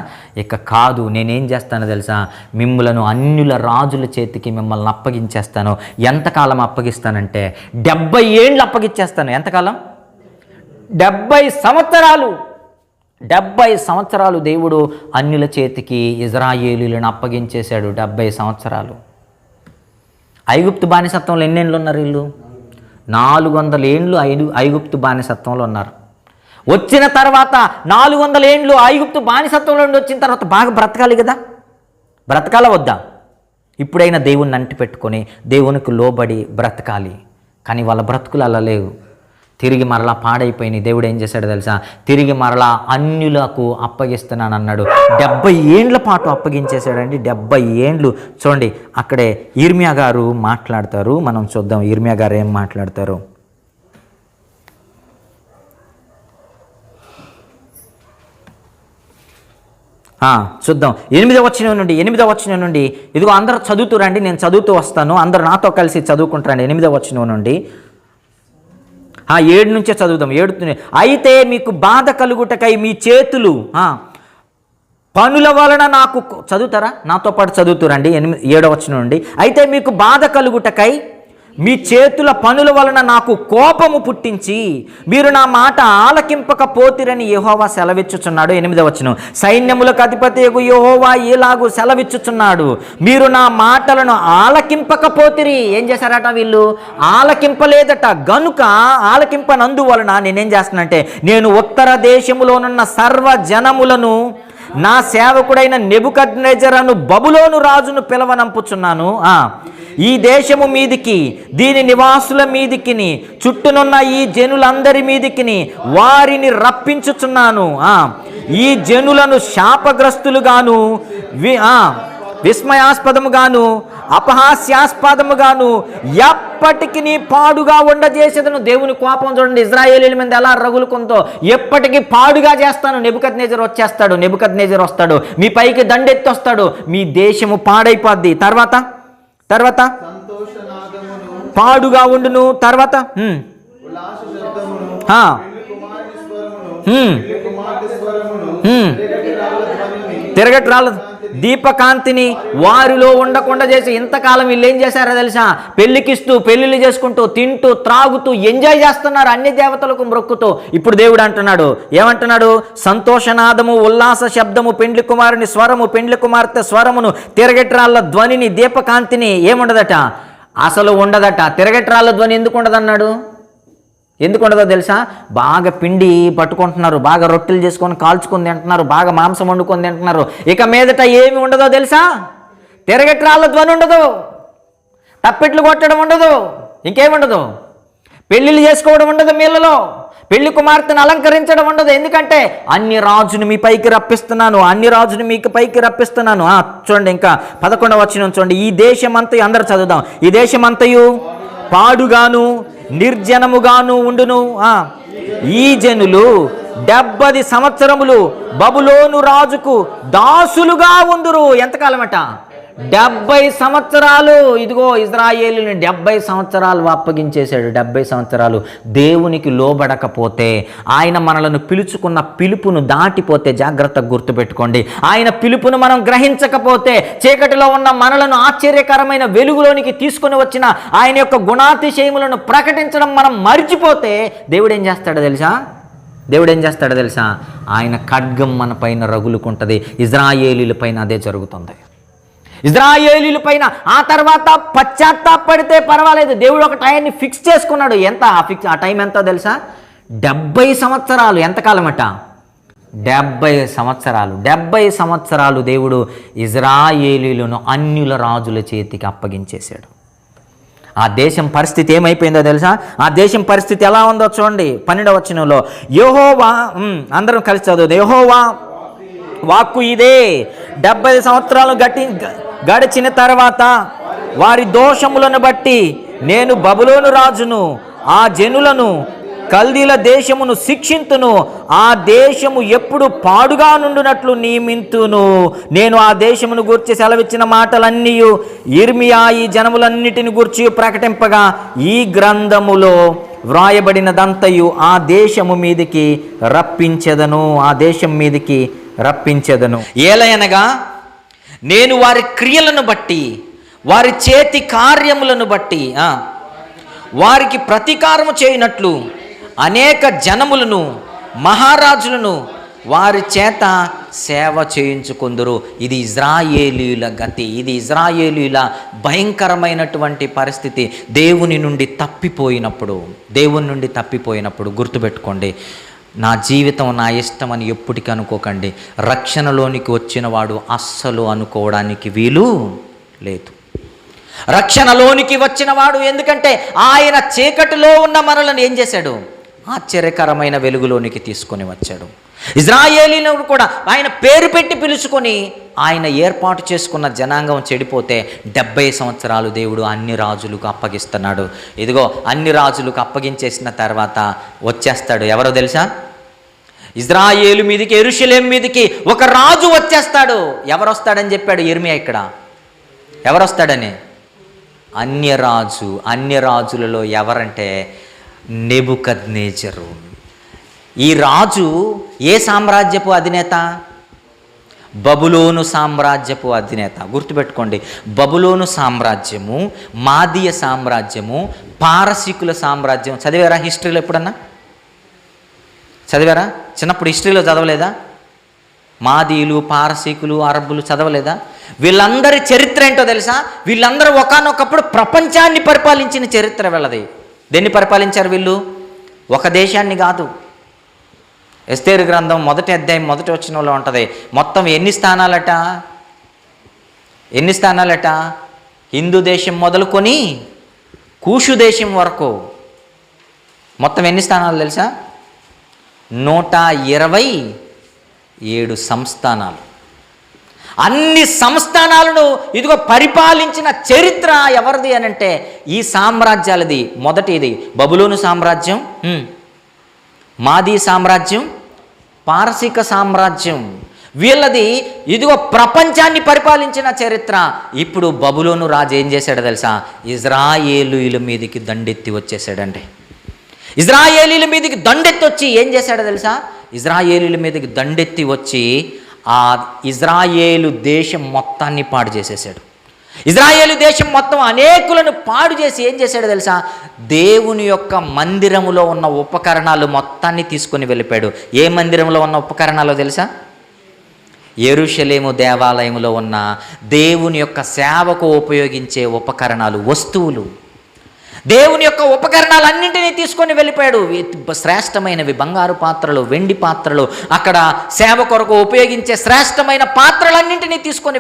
ఇక కాదు, నేనేం చేస్తానో తెలుసా? మిమ్మలను అన్యుల రాజుల చేతికి మిమ్మల్ని అప్పగించేస్తాను. ఎంతకాలం అప్పగిస్తానంటే 70 ఏండ్లు అప్పగించేస్తాను. ఎంతకాలం? 70 సంవత్సరాలు. 70 సంవత్సరాలు దేవుడు అన్యుల చేతికి ఇజ్రాయేలీలను అప్పగించేశాడు. 70 సంవత్సరాలు. ఐగుప్తు బానిసత్వంలో ఎన్నేళ్ళు ఉన్నారు వీళ్ళు? 400 ఏండ్లు ఐగుప్తు బానిసత్వంలో ఉన్నారు. వచ్చిన తర్వాత 400 ఏండ్లు ఐగుప్తు బానిసత్వంలో నుండి వచ్చిన తర్వాత బాగా బ్రతకాలి కదా. బ్రతకాల వద్దా? ఇప్పుడైనా దేవుణ్ణి అంటి పెట్టుకొని దేవునికి లోబడి బ్రతకాలి. కానీ వాళ్ళ బ్రతుకులు అలా లేవు. తిరిగి మరలా పాడైపోయినాయి. దేవుడు ఏం చేశాడో తెలుసా? తిరిగి మరలా అన్యులకు అప్పగిస్తున్నాను అన్నాడు. 70 ఏండ్ల పాటు అప్పగించేశాడండి. 70 ఏండ్లు. చూడండి, అక్కడే ఇర్మియా గారు మాట్లాడతారు. మనం చూద్దాం ఇర్మియా గారు ఏం మాట్లాడతారు. చూద్దాం 8వ వచనం నుండి. ఇదిగో అందరూ చదువుతూ రండి, నేను చదువుతూ వస్తాను. అందరూ నాతో కలిసి చదువుకుంటారండి. 8వ వచనం నుండి 7 నుంచే చదువుదాం. 7. అయితే మీకు బాధ కలుగుటకై మీ చేతులు పనుల వలన నాకు, చదువుతారా? నాతో పాటు చదువుతురండి. 7వ వచనం నుండి. అయితే మీకు బాధ కలుగుటకై మీ చేతుల పనుల వలన నాకు కోపము పుట్టించి మీరు నా మాట ఆలకింపకపోతిరని యెహోవా సెలవిచ్చుచున్నాడు. 8వ వచనం. సైన్యములకు అధిపతియగు యెహోవా ఇలాగు సెలవిచ్చుచున్నాడు, మీరు నా మాటలను ఆలకింపకపోతిరి. ఏం చేశారట వీళ్ళు? ఆలకింపలేదట. గనుక ఆలకింపనందువలన నేనేం చేస్తానంటే, నేను ఉత్తర దేశములోనున్న సర్వ జనములను నా సేవకుడైన నెబుకద్నెజరును బబులోను రాజును పిలవనంపుచున్నాను. ఈ దేశము మీదికి, దీని నివాసుల మీదికిని, చుట్టూనున్న ఈ జనులందరి మీదికిని వారిని రప్పించుచున్నాను. ఈ జనులను శాపగ్రస్తులుగాను, విస్మయాస్పదముగాను, అపహాస్యాస్పదముగాను ఎప్పటికీ పాడుగా ఉండజేసేదను. దేవుని కోపం చూడండి ఇజ్రాయేలీల మీద ఎలా రగులుకుందో. ఎప్పటికీ పాడుగా చేస్తాను. నెబుకద్నెజరు వస్తాడు, మీ పైకి దండెత్తి వస్తాడు, మీ దేశము పాడైపోద్ది. తర్వాత పాడుగా ఉండును. తర్వాత తిరగటి రాళ్ళ దీపకాంతిని వారిలో ఉండకుండా చేసి, ఇంతకాలం వీళ్ళు ఏం చేశారో తెలుసా? పెళ్లికిస్తూ, పెళ్లిళ్ళు చేసుకుంటూ, తింటూ, త్రాగుతూ ఎంజాయ్ చేస్తున్నారు అన్ని దేవతలకు మొక్కుతూ. ఇప్పుడు దేవుడు అంటున్నాడు, ఏమంటున్నాడు? సంతోషనాదము, ఉల్లాస శబ్దము, పెండ్లి కుమారుని స్వరము, పెండ్లి కుమార్తె స్వరమును, తిరగట్రాళ్ళ ధ్వనిని, దీపకాంతిని ఏముండదట? అసలు ఉండదట. తిరగట్రాళ్ళ ధ్వని ఎందుకు ఉండదన్నాడు? ఎందుకు ఉండదో తెలుసా? బాగా పిండి పట్టుకుంటున్నారు, బాగా రొట్టెలు చేసుకొని కాల్చుకొని తింటున్నారు, బాగా మాంసం వండుకొని తింటున్నారు. ఇక మీదట ఏమి ఉండదో తెలుసా? తిరగట్రాళ్ళ ధ్వని ఉండదు, తప్పెట్లు కొట్టడం ఉండదు, ఇంకేముండదు, పెళ్ళిళ్ళు చేసుకోవడం ఉండదు, మీళ్ళలో పెళ్లి కుమార్తెను అలంకరించడం ఉండదు. ఎందుకంటే అన్ని రాజుని మీ పైకి రప్పిస్తున్నాను, అన్ని రాజుని మీకు పైకి రప్పిస్తున్నాను. చూడండి ఇంకా 11వ వచనం చూడండి. ఈ దేశమంతయు, అందరూ చదువుదాం. ఈ దేశమంతయు పాడుగాను నిర్జనముగాను ఉండును. ఈ జనులు 70 సంవత్సరములు బబులోను రాజుకు దాసులుగా ఉందురు. ఎంతకాలమట? 70 సంవత్సరాలు. ఇదిగో ఇజ్రాయేలుని 70 సంవత్సరాలు అప్పగించేశాడు. 70 సంవత్సరాలు దేవునికి లోబడకపోతే, ఆయన మనలను పిలుచుకున్న పిలుపును దాటిపోతే, జాగ్రత్తగా గుర్తుపెట్టుకోండి, ఆయన పిలుపును మనం గ్రహించకపోతే, చీకటిలో ఉన్న మనలను ఆశ్చర్యకరమైన వెలుగులోనికి తీసుకొని వచ్చిన ఆయన యొక్క గుణాతిశయములను ప్రకటించడం మనం మర్చిపోతే, దేవుడు ఏం చేస్తాడో తెలుసా? ఆయన ఖడ్గం మన పైన రగులుకుంటుంది. ఇజ్రాయేలీల పైన అదే జరుగుతుంది. ఇజ్రాయేలీల పైన. ఆ తర్వాత పశ్చాత్తాపడితే పర్వాలేదు, దేవుడు ఒక టైంని ఫిక్స్ చేసుకున్నాడు. ఎంత ఆ టైం ఎంతో తెలుసా? 70 సంవత్సరాలు. ఎంతకాలమట? 70 సంవత్సరాలు. 70 సంవత్సరాలు దేవుడు ఇజ్రాయేలీలను అన్యుల రాజుల చేతికి అప్పగించేశాడు. ఆ దేశం పరిస్థితి ఏమైపోయిందో తెలుసా? ఆ దేశం పరిస్థితి ఎలా ఉందో చూడండి. 12వ వచనంలో యెహోవా, అందరం కలిసి చదువు, యెహోవా వాక్కు ఇదే, 70 సంవత్సరాలు గడిచిన తర్వాత వారి దోషములను బట్టి నేను బబులోను రాజును ఆ జనులను కల్దీల దేశమును శిక్షింతును. ఆ దేశము ఎప్పుడు పాడుగా నుండునట్లు నియమింతును. నేను ఆ దేశమును గూర్చి సెలవిచ్చిన మాటలన్నీ యిర్మీయా ఈ జనములన్నిటిని గూర్చి ప్రకటింపగా ఈ గ్రంథములో వ్రాయబడినదంతయు ఆ దేశము మీదికి రప్పించెదను. ఆ దేశం మీదికి రప్పించెదను. ఏలయనగా నేను వారి క్రియలను బట్టి, వారి చేతి కార్యములను బట్టి వారికి ప్రతీకారము చేయనట్లు అనేక జనములను, మహారాజులను వారి చేత సేవ చేయించుకొందురు. ఇది ఇజ్రాయేలీల గతి. ఇది ఇజ్రాయేలీల భయంకరమైనటువంటి పరిస్థితి. దేవుని నుండి తప్పిపోయినప్పుడు గుర్తుపెట్టుకోండి, నా జీవితం నా ఇష్టం అని ఎప్పటికీ అనుకోకండి. రక్షణలోనికి వచ్చిన వాడు అస్సలు అనుకోవడానికి వీలు లేదు. రక్షణలోనికి వచ్చిన వాడు, ఎందుకంటే ఆయన చీకటిలో ఉన్న మనలను ఏం చేశాడు? ఆశ్చర్యకరమైన వెలుగులోనికి తీసుకొని వచ్చాడు. ఇజ్రాయేలీలను కూడా ఆయన పేరు పెట్టి పిలుచుకొని ఆయన ఏర్పాటు చేసుకున్న జనాంగం చెడిపోతే 70 సంవత్సరాలు దేవుడు అన్ని రాజులకు అప్పగిస్తున్నాడు. ఇదిగో అన్ని రాజులకు అప్పగించేసిన తర్వాత వచ్చేస్తాడు. ఎవరో తెలుసా? ఇజ్రాయేలు మీదికి, యెరూషలేము మీదికి ఒక రాజు వచ్చేస్తాడు. ఎవరు వస్తాడని చెప్పాడు యిర్మీయా ఇక్కడ? ఎవరు వస్తాడని? అన్యరాజు. అన్యరాజులలో ఎవరంటే నెబుకద్నెజరు. ఈ రాజు ఏ సామ్రాజ్యపు అధినేత? బబులోను సామ్రాజ్యపు అధినేత. గుర్తుపెట్టుకోండి, బబులోను సామ్రాజ్యము, మాదీయ సామ్రాజ్యము, పారసీకుల సామ్రాజ్యం. చదివారా హిస్టరీలో ఎప్పుడన్నా? చదివారా? చిన్నప్పుడు హిస్టరీలో చదవలేదా? మాదీయులు, పారసీకులు, అరబ్బులు చదవలేదా? వీళ్ళందరి చరిత్ర ఏంటో తెలుసా? వీళ్ళందరూ ఒకానొకప్పుడు ప్రపంచాన్ని పరిపాలించిన చరిత్ర వీళ్ళది. దేన్ని పరిపాలించారు వీళ్ళు? ఒక దేశాన్ని కాదు. ఎస్తేరు గ్రంథం 1వ అధ్యాయం 1వ వచనంలో ఉంటుంది. మొత్తం ఎన్ని స్థానాలట? హిందూ దేశం మొదలుకొని కూషు దేశం వరకు మొత్తం ఎన్ని స్థానాలు తెలుసా? 127 సంస్థానాలు. అన్ని సంస్థానాలను ఇదిగో పరిపాలించిన చరిత్ర ఎవరిది అని అంటే ఈ సామ్రాజ్యాలది. మొదటిది బబులోను సామ్రాజ్యం, మాదీ సామ్రాజ్యం, పారసీక సామ్రాజ్యం. వీళ్ళది ఇదిగో ప్రపంచాన్ని పరిపాలించిన చరిత్ర. ఇప్పుడు బబులోను రాజు ఏం చేశాడో తెలుసా? ఇజ్రాయేలీల మీదకి దండెత్తి వచ్చేసాడండి. ఇజ్రాయేలీల మీదకి దండెత్తి వచ్చి ఏం చేశాడో తెలుసా? ఇజ్రాయేలీల మీదకి దండెత్తి వచ్చి ఆ ఇజ్రాయేలు దేశం మొత్తాన్ని పాడు చేసేసాడు. ఇజ్రాయేలు దేశం మొత్తం అనేకులను పాడు చేసి ఏం చేశాడో తెలుసా? దేవుని యొక్క మందిరములో ఉన్న ఉపకరణాలు మొత్తాన్ని తీసుకొని వెళ్ళిపోయాడు. ఏ మందిరంలో ఉన్న ఉపకరణాలు తెలుసా? యెరూషలేము దేవాలయంలో ఉన్న దేవుని యొక్క సేవకు ఉపయోగించే ఉపకరణాలు, వస్తువులు, దేవుని యొక్క ఉపకరణాలన్నింటినీ తీసుకొని వెళ్ళిపోయాడు. శ్రేష్టమైనవి బంగారు పాత్రలు, వెండి పాత్రలు, అక్కడ సేవ కొరకు ఉపయోగించే శ్రేష్టమైన పాత్రలన్నింటినీ తీసుకొని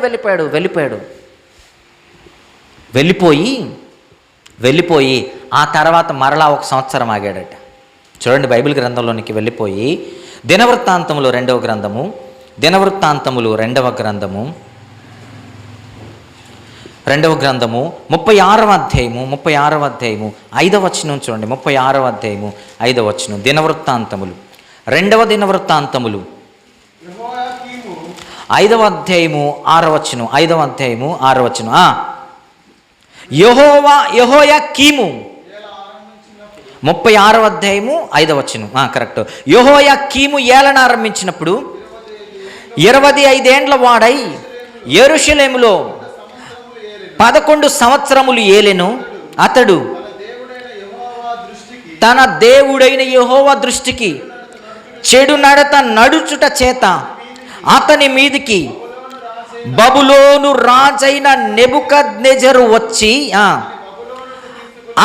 వెళ్ళిపోయి ఆ తర్వాత మరలా 1 సంవత్సరం ఆగాడట. చూడండి, బైబిల్ గ్రంథంలోనికి వెళ్ళిపోయి దినవృత్తాంతములు 2వ గ్రంథము, దినవృత్తాంతములు 2వ గ్రంథము 36వ అధ్యాయము 5వ వచనం చూడండి. 36వ అధ్యాయము 5వ వచనం. దినవృత్తాంతములు రెండవ దినవృత్తాంతములు 5వ అధ్యాయము 6వ వచనం. 5వ అధ్యాయము 6వ వచనం. యెహోయాకీము 36వ అధ్యాయము 5వ వచనం. కరెక్ట్. యెహోయాకీము ఏలన ఆరంభించినప్పుడు 25 ఏండ్ల వాడై యెరూషలేములో 11 సంవత్సరములు ఏలెను. అతడు తన దేవుడైన యెహోవా దృష్టికి చెడు నడత నడుచుట చేత అతని మీదికి బబులోను రాజైన నెబుకద్నెజరు వచ్చి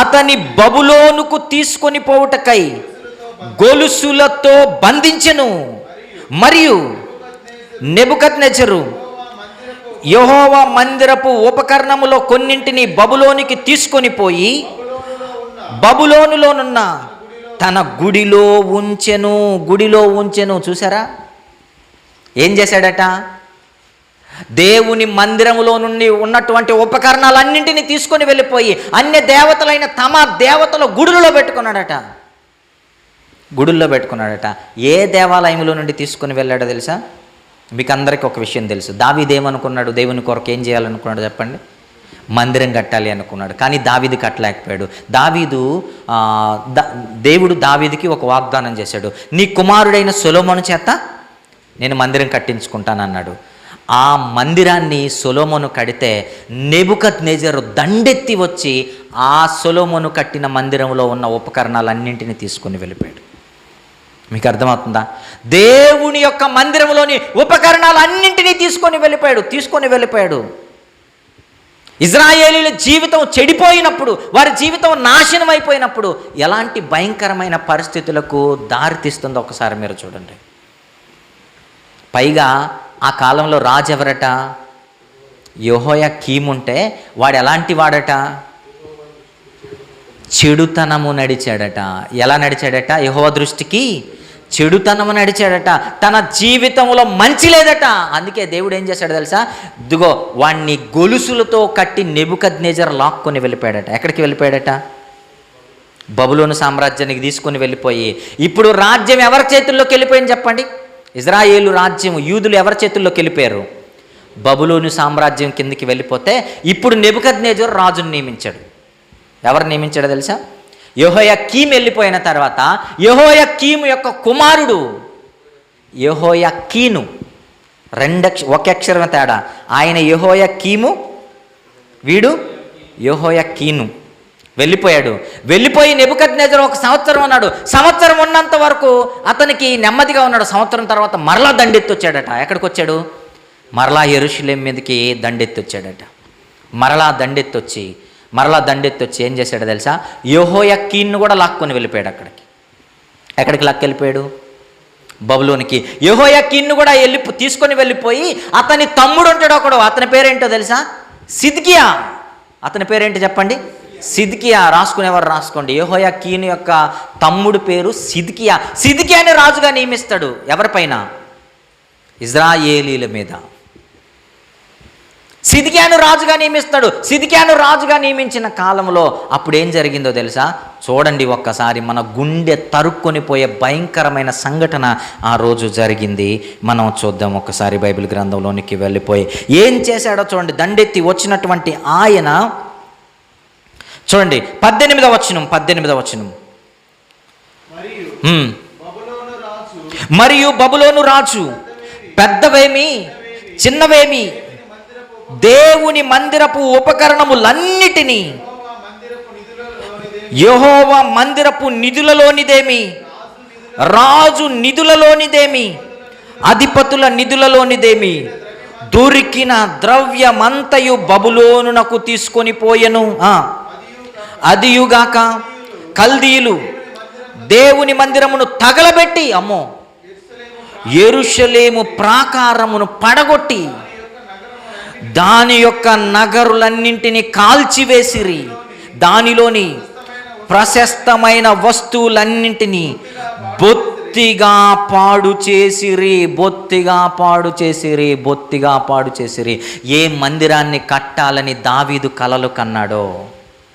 అతని బబులోనుకు తీసుకొని పోవుటకై గొలుసులతో బంధించెను. మరియు నెబుకద్నెజరు యెహోవా మందిరపు ఉపకరణములో కొన్నింటిని బబులోనికి తీసుకొని పోయి బబులోనులోనున్న తన గుడిలో ఉంచెను. చూసారా ఏం చేశాడట? దేవుని మందిరములో నుండి ఉన్నటువంటి ఉపకరణాలన్నింటినీ తీసుకొని వెళ్ళిపోయి అన్య దేవతలైన తమ దేవతల గుడులలో పెట్టుకున్నాడట. ఏ దేవాలయంలో నుండి తీసుకొని వెళ్ళాడో తెలుసా? మీకు అందరికీ ఒక విషయం తెలుసు. దావీదు ఏమనుకున్నాడు? దేవుని కొరకు ఏం చేయాలనుకున్నాడు చెప్పండి? మందిరం కట్టాలి అనుకున్నాడు. కానీ దావీదు కట్టలేకపోయాడు. దేవుడు దావీదుకి ఒక వాగ్దానం చేశాడు. నీ కుమారుడైన సొలొమోను చేత నేను మందిరం కట్టించుకుంటానన్నాడు. ఆ మందిరాన్ని సొలొమోను కడితే నెబుకద్నెజరు దండెత్తి వచ్చి ఆ సొలొమోను కట్టిన మందిరంలో ఉన్న ఉపకరణాలన్నింటినీ తీసుకొని వెళ్ళిపోయాడు. మీకు అర్థమవుతుందా? దేవుని యొక్క మందిరంలోని ఉపకరణాలన్నింటినీ తీసుకొని వెళ్ళిపోయాడు. ఇజ్రాయేలీల జీవితం చెడిపోయినప్పుడు, వారి జీవితం నాశనం అయిపోయినప్పుడు ఎలాంటి భయంకరమైన పరిస్థితులకు దారితీస్తుందో ఒకసారి మీరు చూడండి. పైగా ఆ కాలంలో రాజు ఎవరట? యెహోయాకీము ఉంటే వాడు ఎలాంటి వాడట? చెడుతనము నడిచాడట. ఎలా నడిచాడట? యెహోవా దృష్టికి చెడుతనము నడిచాడట. తన జీవితంలో మంచి లేదట. అందుకే దేవుడు ఏం చేశాడు తెలుసా? ఇదిగో వాణ్ణి గొలుసులతో కట్టి నెబుకద్నెజరు లాక్కొని వెళ్ళిపోయాడట. ఎక్కడికి వెళ్ళిపోయాడట? బబులోను సామ్రాజ్యానికి తీసుకొని వెళ్ళిపోయి, ఇప్పుడు రాజ్యం ఎవరి చేతుల్లోకి వెళ్ళిపోయింది చెప్పండి? ఇజ్రాయేలు రాజ్యం, యూదులు ఎవరి చేతుల్లోకి వెళ్ళిపోయారు? బబులోను సామ్రాజ్యం కిందకి వెళ్ళిపోతే ఇప్పుడు నెబుకద్నెజరు రాజును నియమించాడు. ఎవరు నియమించాడో తెలుసా? యెహోయాకీము వెళ్ళిపోయిన తర్వాత యెహోయాకీము యొక్క కుమారుడు యెహోయాకీను, ఒక అక్షరం తేడా. ఆయన యెహోయాకీము, వీడు యెహోయాకీను. వెళ్ళిపోయి నెబుకద్నెజరు 1 సంవత్సరం ఉన్నాడు. సంవత్సరం ఉన్నంత వరకు అతనికి నెమ్మదిగా ఉన్నాడు. సంవత్సరం తర్వాత మరలా దండెత్తి వచ్చాడట. ఎక్కడికి వచ్చాడు? మరలా యెరూషలేము మీదకి దండెత్తి వచ్చాడట. మరలా దండెత్తి వచ్చి ఏం చేశాడో తెలుసా? యెహోయాకీను కూడా లాక్కొని వెళ్ళిపోయాడు. ఎక్కడికి లాక్కెళ్ళిపోయాడు? బబులోనికి. యెహోయాకీను కూడా తీసుకొని వెళ్ళిపోయి అతని తమ్ముడు ఉంటాడు ఒకడు. అతని పేరేంటో తెలుసా? సిద్కియా. అతని పేరేంటి చెప్పండి? సిద్కియా. రాసుకునేవారు రాసుకోండి. యెహోయాకీను యొక్క తమ్ముడు పేరు సిద్కియా. సిద్కియాని రాజుగా నియమిస్తాడు. ఎవరిపైన? ఇజ్రాయేలీల మీద. సిద్కియాను రాజుగా నియమిస్తాడు. సిద్కియాను రాజుగా నియమించిన కాలంలో అప్పుడు ఏం జరిగిందో తెలుసా? చూడండి ఒక్కసారి. మన గుండె తరుక్కొని పోయే భయంకరమైన సంఘటన ఆ రోజు జరిగింది. మనం చూద్దాం ఒకసారి బైబిల్ గ్రంథంలోనికి వెళ్ళిపోయి ఏం చేశాడో చూడండి. దండెత్తి వచ్చినటువంటి ఆయన చూడండి 18వ వచనం. మరియు బబులోను రాజు పెద్దవేమి చిన్నవేమి దేవుని మందిరపు ఉపకరణములన్నిటినీ యెహోవా మందిరపు నిధులలోనిదేమి, రాజు నిధులలోనిదేమి, అధిపతుల నిధులలోనిదేమి దొరికిన ద్రవ్యమంతయు బబులోనునకు తీసుకొని పోయెను. అదియుగాక కల్దీయులు దేవుని మందిరమును తగలబెట్టి యెరూషలేము ప్రాకారమును పడగొట్టి దాని యొక్క నగరులన్నింటినీ కాల్చివేసిరి. దానిలోని ప్రశస్తమైన వస్తువులన్నింటినీ బొత్తిగా పాడు చేసిరి. ఏ మందిరాన్ని కట్టాలని దావీదు కలలు కన్నాడో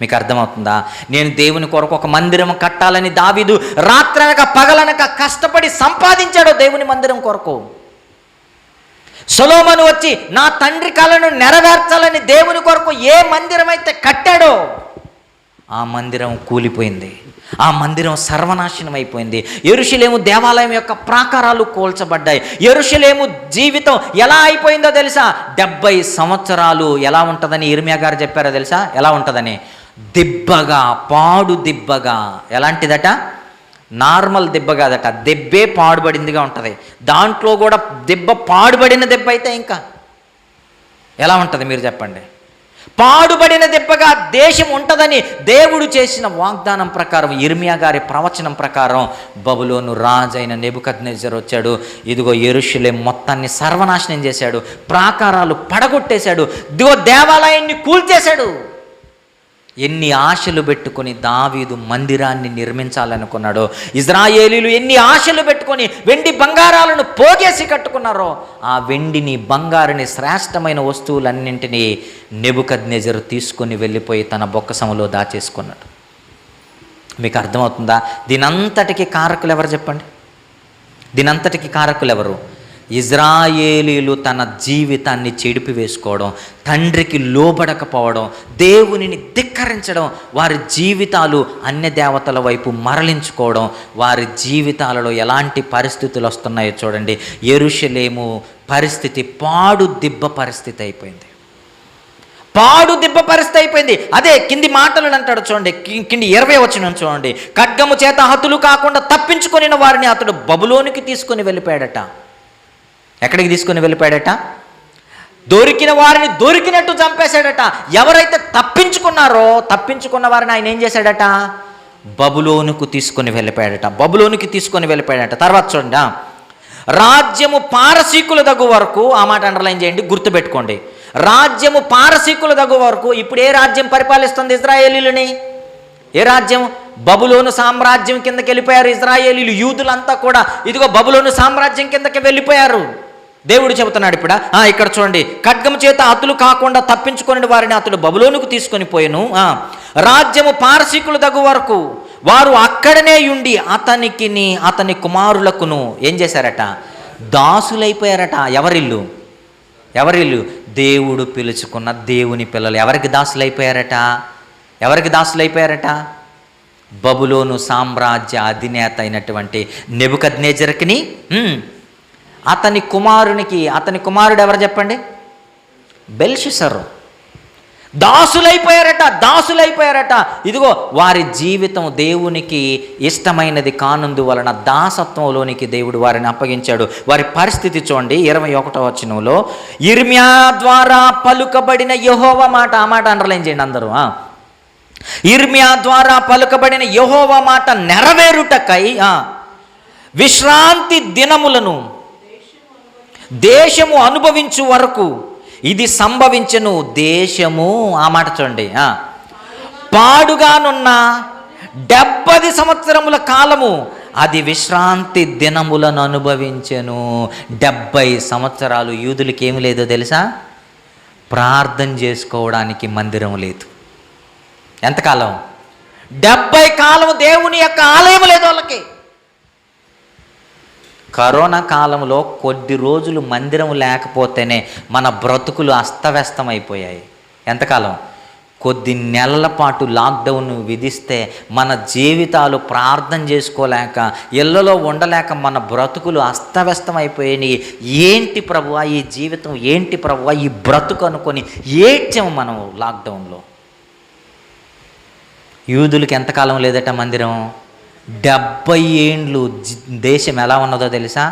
మీకు అర్థమవుతుందా? నేను దేవుని కొరకు ఒక మందిరం కట్టాలని దావీదు రాత్రనక పగలనక కష్టపడి సంపాదించాడు దేవుని మందిరం కొరకు. సొలొమోను వచ్చి నా తండ్రి కలను నెరవేర్చాలని దేవుని కొరకు ఏ మందిరం అయితే కట్టాడో ఆ మందిరం కూలిపోయింది, ఆ మందిరం సర్వనాశనం అయిపోయింది. యెరూషలేము దేవాలయం యొక్క ప్రాకారాలు కూల్చబడ్డాయి. యెరూషలేము జీవితం ఎలా అయిపోయిందో తెలుసా? 70 సంవత్సరాలు ఎలా ఉంటుందని ఇర్మియా గారు చెప్పారో తెలుసా? ఎలా ఉంటుందని? దిబ్బగా, పాడు దిబ్బగా. ఎలాంటిదట? నార్మల్ దెబ్బ కాదట, దెబ్బే పాడుబడిందిగా ఉంటుంది. దాంట్లో కూడా దెబ్బ పాడుబడిన దెబ్బ అయితే ఇంకా ఎలా ఉంటుంది మీరు చెప్పండి? పాడుబడిన దెబ్బగా దేశం ఉంటుందని దేవుడు చేసిన వాగ్దానం ప్రకారం, ఇర్మియా గారి ప్రవచనం ప్రకారం బబులోను రాజైన నెబుకద్నెజర్ వచ్చాడు. ఇదిగో యెరూషలేం మొత్తాన్ని సర్వనాశనం చేశాడు, ప్రాకారాలు పడగొట్టేశాడు, ఇదిగో దేవాలయాన్ని కూల్చేశాడు. ఎన్ని ఆశలు పెట్టుకొని దావీదు మందిరాన్ని నిర్మించాలనుకున్నాడో, ఇజ్రాయేలీలు ఎన్ని ఆశలు పెట్టుకొని వెండి బంగారాలను పోగేసి కట్టుకున్నారో, ఆ వెండిని బంగారుని శ్రేష్టమైన వస్తువులన్నింటినీ నెబుకద్నెజరు తీసుకొని వెళ్ళిపోయి తన బొక్కసములో దాచేసుకున్నాడు. మీకు అర్థమవుతుందా? దీనంతటికి కారకులు ఎవరు చెప్పండి? దీనంతటికి కారకులు ఎవరు? ఇజ్రాయేలీలు తన జీవితాన్ని చెడిపి వేసుకోవడం, తండ్రికి లోబడకపోవడం, దేవునిని ధిక్కరించడం, వారి జీవితాలు అన్య దేవతల వైపు మరలించుకోవడం, వారి జీవితాలలో ఎలాంటి పరిస్థితులు వస్తున్నాయో చూడండి. యెరూషలేము పరిస్థితి పాడు దిబ్బ పరిస్థితి అయిపోయింది, పాడు దిబ్బ పరిస్థితి అయిపోయింది. అదే కింది మాటలను అంటాడు చూడండి, కింది 20 వచనం చూడండి. ఖడ్గము చేత హతులు కాకుండా తప్పించుకొనిన వారిని అతడు బబులోనికి తీసుకొని వెళ్ళిపోయాడట. ఎక్కడికి తీసుకొని వెళ్ళిపోయాడట? దొరికిన వారిని దొరికినట్టు చంపేశాడట. ఎవరైతే తప్పించుకున్నారో తప్పించుకున్న వారిని ఆయన ఏం చేశాడట? బబులోనుకు తీసుకొని వెళ్ళిపోయాడట, బబులోనికి తీసుకొని వెళ్ళిపోయాడట. తర్వాత చూడండి, రాజ్యము పారసీకుల దగ్గు వరకు, ఆ మాట అండర్లైన్ చేయండి, గుర్తుపెట్టుకోండి. రాజ్యము పారసీకుల దగ్గు వరకు. ఇప్పుడు ఏ రాజ్యం పరిపాలిస్తుంది ఇజ్రాయేలీలని? ఏ రాజ్యం? బబులోను సామ్రాజ్యం కిందకి వెళ్ళిపోయారు ఇజ్రాయేలీలు. యూదులంతా కూడా ఇదిగో బబులోను సామ్రాజ్యం కిందకి వెళ్ళిపోయారు. దేవుడు చెబుతున్నాడు ఇప్పుడు, ఇక్కడ చూడండి, ఖడ్గము చేత హతులు కాకుండా తప్పించుకొని వారిని అతడు బబులోనుకు తీసుకొని పోయెను. రాజ్యము పారసీకుల దగ్గు వరకు వారు అక్కడనే ఉండి అతనికిని అతని కుమారులకును ఏం చేశారట? దాసులైపోయారట. ఎవరిల్లు? ఎవరిల్లు? దేవుడు పిలుచుకున్న దేవుని పిల్లలు ఎవరికి దాసులైపోయారట? ఎవరికి దాసులైపోయారట? బబులోను సామ్రాజ్య అధినేత అయినటువంటి నెబుకద్నెజరుకిని అతని కుమారునికి. అతని కుమారుడు ఎవరు చెప్పండి? బెల్షస్సరు. దాసులైపోయారట, దాసులైపోయారట. ఇదిగో వారి జీవితం దేవునికి ఇష్టమైనది కానందు వలన దాసత్వంలోనికి దేవుడు వారిని అప్పగించాడు. వారి పరిస్థితి చూడండి 21వ వచనంలో, ఇర్మియా ద్వారా పలుకబడిన యెహోవా మాట. ఆ మాట అండర్లైన్ చేయండి అందరూ. ఇర్మియా ద్వారా పలుకబడిన యెహోవా మాట నెరవేరుటకై విశ్రాంతి దినములను దేశము అనుభవించు వరకు ఇది సంభవించను. దేశము, ఆ మాట చూడండి, పాడుగానున్న 70 సంవత్సరముల కాలము అది విశ్రాంతి దినములను అనుభవించెను. 70 సంవత్సరాలు యూదులకి ఏమి లేదో తెలుసా? ప్రార్థన చేసుకోవడానికి మందిరం లేదు. ఎంతకాలం? 70 కాలం దేవుని యొక్క ఆలయం లేదు వాళ్ళకి. కరోనా కాలంలో కొద్ది రోజులు మందిరం లేకపోతేనే మన బ్రతుకులు అస్తవ్యస్తం అయిపోయాయి. ఎంతకాలం? కొద్ది నెలల పాటు లాక్డౌన్ విధిస్తే మన జీవితాలు ప్రార్థన చేసుకోలేక, ఇళ్లలో ఉండలేక మన బ్రతుకులు అస్తవ్యస్తం అయిపోయాయి. ఏంటి ప్రభువా ఈ జీవితం, ఏంటి ప్రభువా ఈ బ్రతుకు అనుకొని ఏడ్చాము మనం లాక్డౌన్లో. యూదులకి ఎంతకాలం లేదట మందిరం? 70 ఏండ్లు. దేశం ఎలా ఉన్నదో తెలుసా?